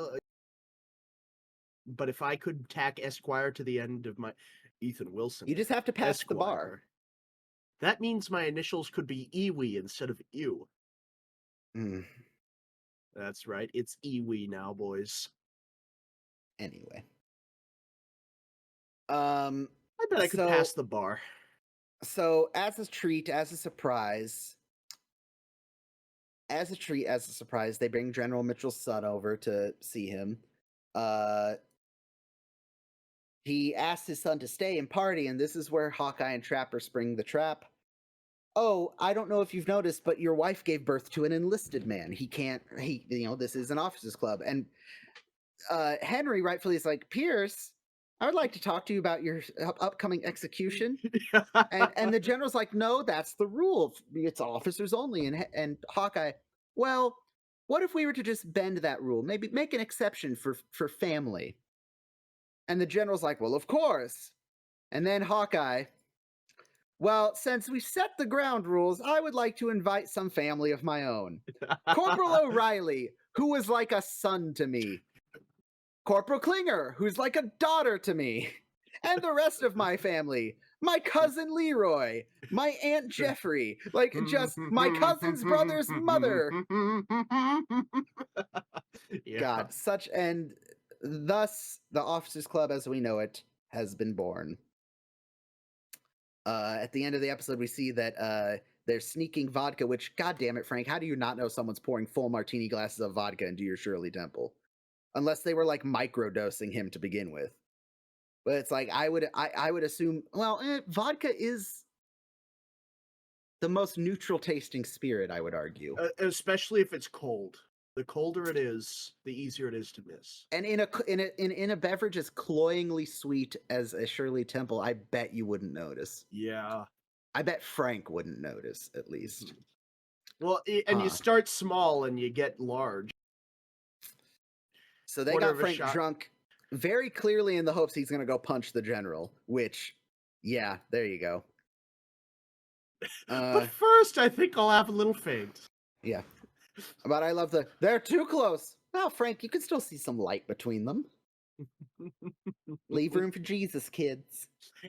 S2: but if I could tack Esquire to the end of my Ethan Wilson.
S1: You just have to pass
S2: Esquire,
S1: the bar.
S2: That means my initials could be Iwi instead of Ew.
S1: Mm.
S2: That's right. It's Iwi now, boys.
S1: Anyway.
S2: I bet I could pass the bar.
S1: So as a treat, as a surprise, they bring General Mitchell's son over to see him. He asks his son to stay and party, and this is where Hawkeye and Trapper spring the trap. Oh, I don't know if you've noticed, but your wife gave birth to an enlisted man. This is an officers club. And Henry rightfully is like, Pierce, I would like to talk to you about your upcoming execution. and the general's like, no, that's the rule. It's officers only. And Hawkeye, well, what if we were to just bend that rule? Maybe make an exception for family. And the general's like, well, of course. And then Hawkeye, well, since we set the ground rules, I would like to invite some family of my own. Corporal O'Reilly, who was like a son to me. Corporal Klinger, who's like a daughter to me. And the rest of my family. My cousin Leroy. My Aunt Jeffrey. Like, just my cousin's brother's mother.
S2: Yeah.
S1: God, and thus the Officers Club as we know it has been born. At the end of the episode, we see that they're sneaking vodka, which, God damn it, Frank, how do you not know someone's pouring full martini glasses of vodka into your Shirley Temple? Unless they were like microdosing him to begin with. But it's like I would assume, well, vodka is the most neutral tasting spirit, I would argue.
S2: Especially if it's cold. The colder it is, the easier it is to miss.
S1: And in a beverage as cloyingly sweet as a Shirley Temple, I bet you wouldn't notice.
S2: Yeah.
S1: I bet Frank wouldn't notice, at least.
S2: Well, and you start small and you get large.
S1: So they got Frank drunk very clearly in the hopes he's going to go punch the general, which, yeah, there you go.
S2: But first, I think I'll have a little faint.
S1: Yeah. But I love they're too close. Well, Frank, you can still see some light between them. Leave room for Jesus, kids.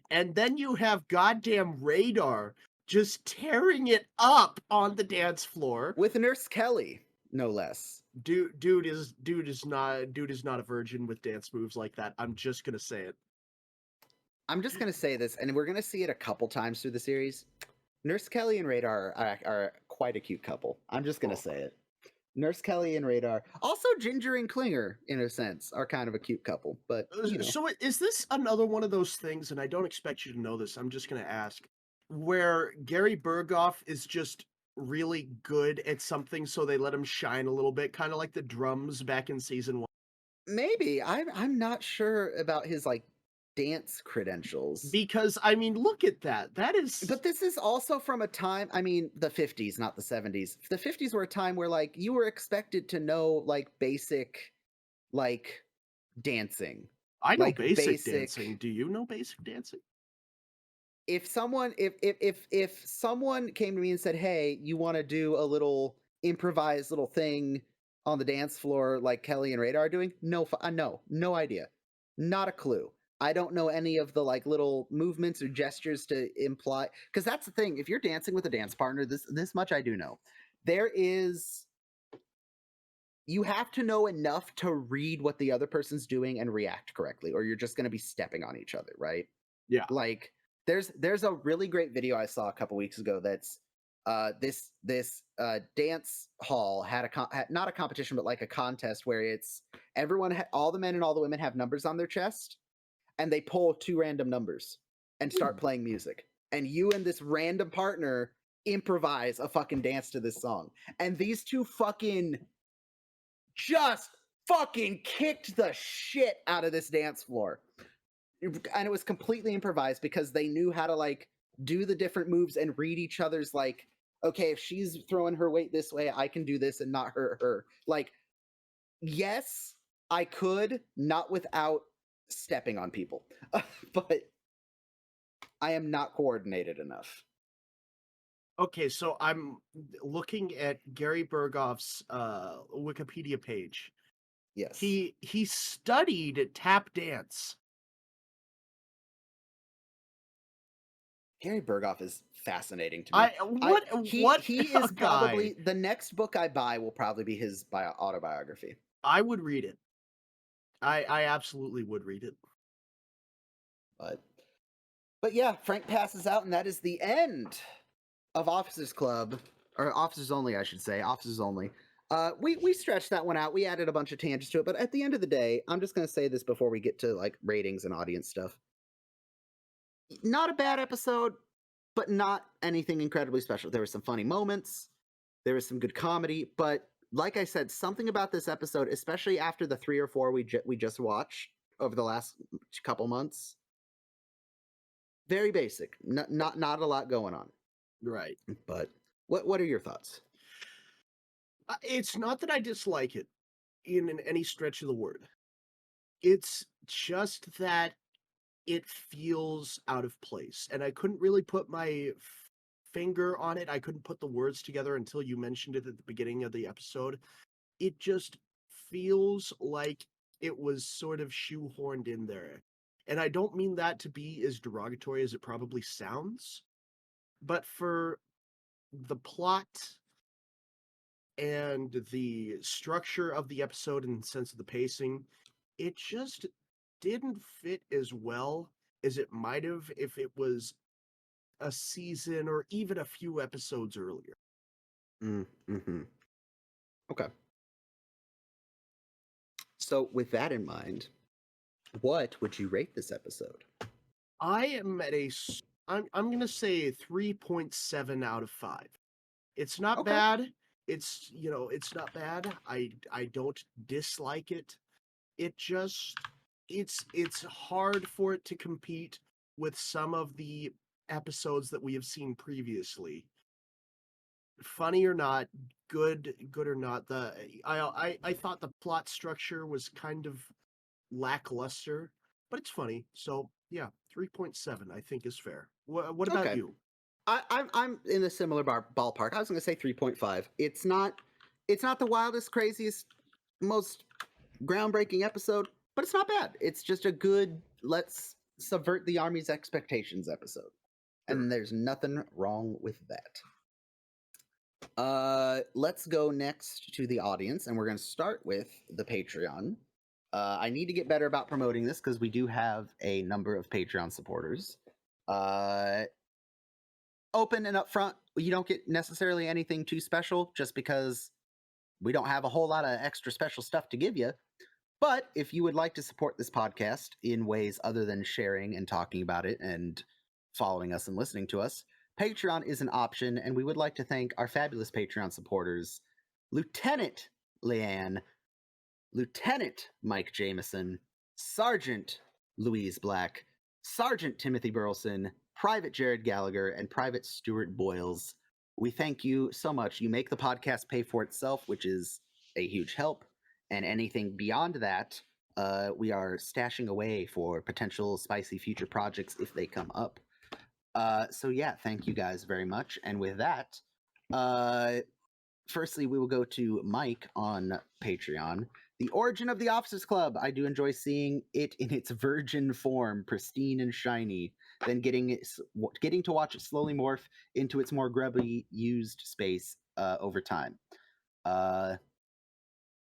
S2: And then you have goddamn Radar just tearing it up on the dance floor.
S1: With Nurse Kelly, no less.
S2: Dude is not a virgin with dance moves like that. I'm just gonna say it.
S1: I'm just gonna say this, and we're gonna see it a couple times through the series. Nurse Kelly and Radar are quite a cute couple. I'm just gonna say it. Nurse Kelly and Radar, also Ginger and Klinger, in a sense, are kind of a cute couple. But you know.
S2: So is this another one of those things? And I don't expect you to know this. I'm just gonna ask, where Gary Berghoff is just really good at something, so they let him shine a little bit, kind of like the drums back in season 1.
S1: Maybe I'm not sure about his like dance credentials,
S2: because I mean, look at that. That is.
S1: But this is also from a time. I mean, the 50s, not the 70s. The 50s were a time where like you were expected to know like basic, like dancing.
S2: I know like, basic dancing. Do you know basic dancing?
S1: If someone came to me and said, hey, you want to do a little improvised little thing on the dance floor like Kelly and Radar are doing, no idea, not a clue. I don't know any of the like little movements or gestures to imply, because that's the thing. If you're dancing with a dance partner, this much I do know. There is you have to know enough to read what the other person's doing and react correctly, or you're just going to be stepping on each other, right?
S2: Yeah.
S1: Like there's a really great video I saw a couple weeks ago that's this dance hall had not a competition but like a contest where it's all the men and all the women have numbers on their chest, and they pull two random numbers and start playing music, and you and this random partner improvise a fucking dance to this song, and these two just fucking kicked the shit out of this dance floor. And it was completely improvised because they knew how to like do the different moves and read each other's like, okay, if she's throwing her weight this way, I can do this and not hurt her. Like, yes, I could, not without stepping on people. But I am not coordinated enough.
S2: Okay, so I'm looking at Gary Berghoff's Wikipedia page.
S1: Yes.
S2: He studied tap dance.
S1: Gary Berghoff is fascinating to me. He is probably the next book I buy will probably be his autobiography.
S2: I would read it. I absolutely would read it.
S1: But yeah, Frank passes out, and that is the end of Officers Club, or Officers Only, I should say. Officers Only. We stretched that one out. We added a bunch of tangents to it, but at the end of the day, I'm just going to say this before we get to like ratings and audience stuff. Not a bad episode, but not anything incredibly special. There were some funny moments. There was some good comedy, but like I said, something about this episode, especially after the 3 or 4 we just watched over the last couple months, very basic. Not a lot going on.
S2: Right.
S1: But what are your thoughts?
S2: It's not that I dislike it in any stretch of the word. It's just that it feels out of place, and I couldn't really put my finger on it. I couldn't put the words together until you mentioned it at the beginning of the episode. It just feels like it was sort of shoehorned in there. And I don't mean that to be as derogatory as it probably sounds, but for the plot and the structure of the episode and the sense of the pacing, it just didn't fit as well as it might have if it was a season or even a few episodes earlier.
S1: Mm-hmm. Okay. So with that in mind, what would you rate this episode?
S2: I am at I'm going to say 3.7 out of 5. It's not bad. It's, it's not bad. I don't dislike it. It just it's hard for it to compete with some of the episodes that we have seen previously. Funny or not, good or not, I thought the plot structure was kind of lackluster, but it's funny. So yeah, 3.7 I think is fair. What about you?
S1: I'm in a similar ballpark. I was going to say 3.5. It's not the wildest, craziest, most groundbreaking episode, but it's not bad. It's just a good let's subvert the Army's expectations episode. Sure. And there's nothing wrong with that. Let's go next to the audience, and we're going to start with the Patreon. I need to get better about promoting this because we do have a number of Patreon supporters. Open and upfront, you don't get necessarily anything too special just because we don't have a whole lot of extra special stuff to give you. But if you would like to support this podcast in ways other than sharing and talking about it and following us and listening to us, Patreon is an option, and we would like to thank our fabulous Patreon supporters, Lieutenant Leanne, Lieutenant Mike Jameson, Sergeant Louise Black, Sergeant Timothy Burleson, Private Jared Gallagher, and Private Stuart Boyles. We thank you so much. You make the podcast pay for itself, which is a huge help. And anything beyond that, we are stashing away for potential spicy future projects if they come up. So yeah, thank you guys very much. And with that, firstly, we will go to Mike on Patreon. The origin of the Officers Club. I do enjoy seeing it in its virgin form, pristine and shiny, then getting to watch it slowly morph into its more grubby used space over time.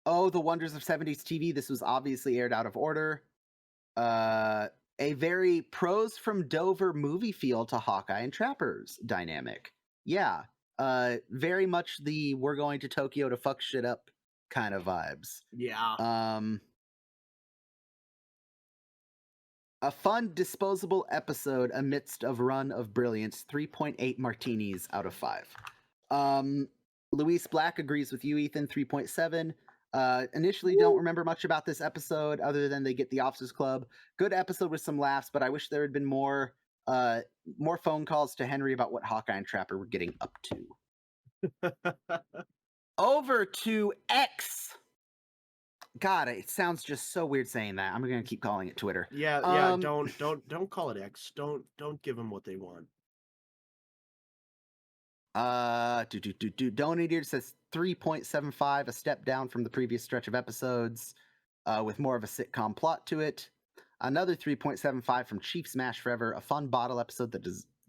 S1: Oh, the wonders of 70s TV. This was obviously aired out of order. A very pros from Dover movie feel to Hawkeye and Trappers dynamic. Yeah. Very much the we're going to Tokyo to fuck shit up kind of vibes.
S2: Yeah.
S1: A fun, disposable episode amidst a run of brilliance. 3.8 martinis out of 5. Luis Black agrees with you, Ethan. 3.7. Initially, don't remember much about this episode other than they get the Officers Club. Good episode with some laughs, but I wish there had been more phone calls to Henry about what Hawkeye and Trapper were getting up to. Over to X. God, it sounds just so weird saying that. I'm gonna keep calling it Twitter.
S2: Yeah. Don't call it X. Don't give them what they want.
S1: Donator says 3.75, a step down from the previous stretch of episodes, with more of a sitcom plot to it. Another 3.75 from Chief Smash Forever, a fun bottle episode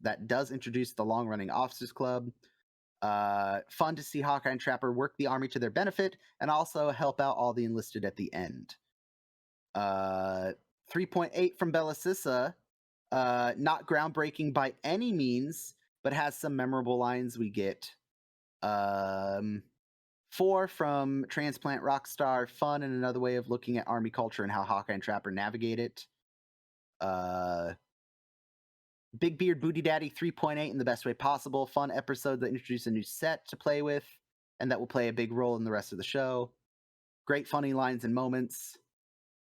S1: that does introduce the long-running Officers Club. Fun to see Hawkeye and Trapper work the army to their benefit and also help out all the enlisted at the end. 3.8 from Bella Sissa, not groundbreaking by any means, but has some memorable lines we get. 4 from Transplant Rockstar, fun and another way of looking at army culture and how Hawkeye and Trapper navigate it. Big Beard Booty Daddy, 3.8 in the best way possible. Fun episode that introduced a new set to play with and that will play a big role in the rest of the show. Great funny lines and moments.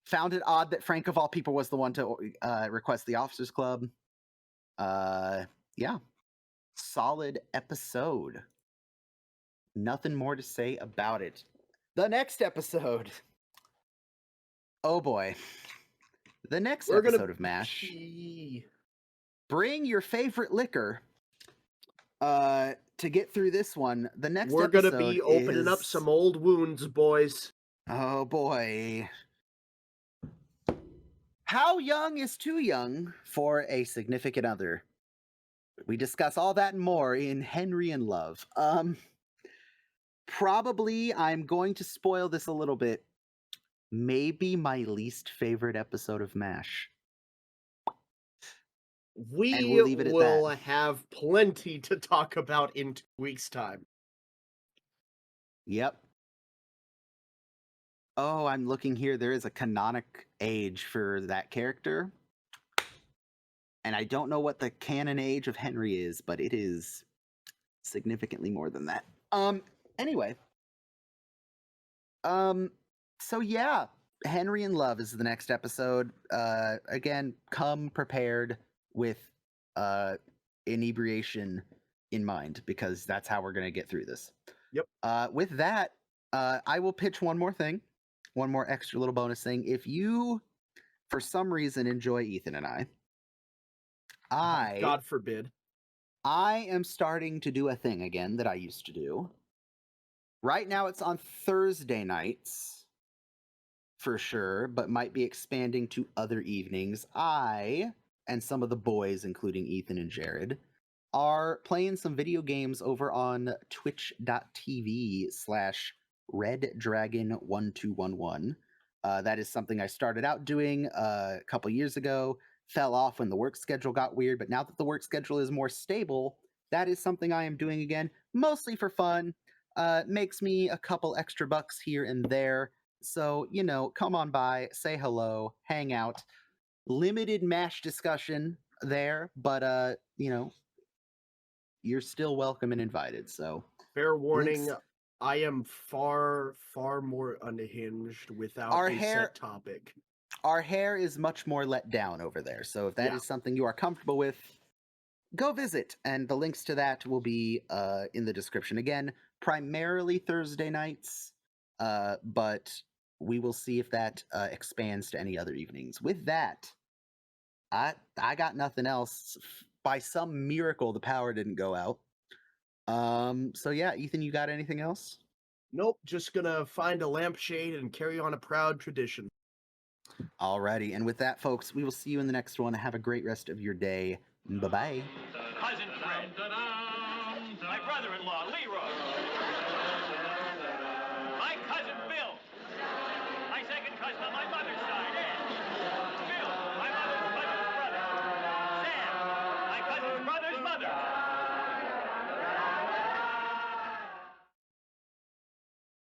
S1: Found it odd that Frank of all people was the one to request the Officers Club. Yeah. Solid episode. Nothing more to say about it. The next episode. Oh boy. The next episode of MASH. Bring your favorite liquor. To get through this one, the next
S2: We're
S1: episode
S2: gonna be opening up some old wounds, boys.
S1: Oh boy. How young is too young for a significant other? We discuss all that and more in Henry and Love. Probably I'm going to spoil this a little bit. Maybe my least favorite episode of MASH.
S2: We will have plenty to talk about in 2 weeks' time.
S1: Yep. Oh, I'm looking here. There is a canonic age for that character. And I don't know what the canon age of Henry is, but it is significantly more than that. Anyway. So yeah, Henry and Love is the next episode. Again, come prepared with inebriation in mind, because that's how we're going to get through this.
S2: Yep.
S1: With that, I will pitch one more thing, one more extra little bonus thing. If you, for some reason, enjoy Ethan and I,
S2: God forbid,
S1: I am starting to do a thing again that I used to do. Right now it's on Thursday nights, for sure, but might be expanding to other evenings. I and some of the boys, including Ethan and Jared, are playing some video games over on twitch.tv/reddragon1211. That is something I started out doing a couple years ago, fell off when the work schedule got weird, but now that the work schedule is more stable, that is something I am doing again, mostly for fun. Makes me a couple extra bucks here and there. So, come on by, say hello, hang out. Limited MASH discussion there, but, you're still welcome and invited. So,
S2: fair warning, I am far, far more unhinged without set topic.
S1: Our hair is much more let down over there. So if that is something you are comfortable with, go visit. And the links to that will be in the description. Again, primarily Thursday nights, but we will see if that expands to any other evenings. With that, I got nothing else. By some miracle, the power didn't go out. So yeah, Ethan, you got anything else?
S2: Nope, just gonna find a lampshade and carry on a proud tradition.
S1: Alrighty, and with that, folks, we will see you in the next one. Have a great rest of your day. Bye-bye.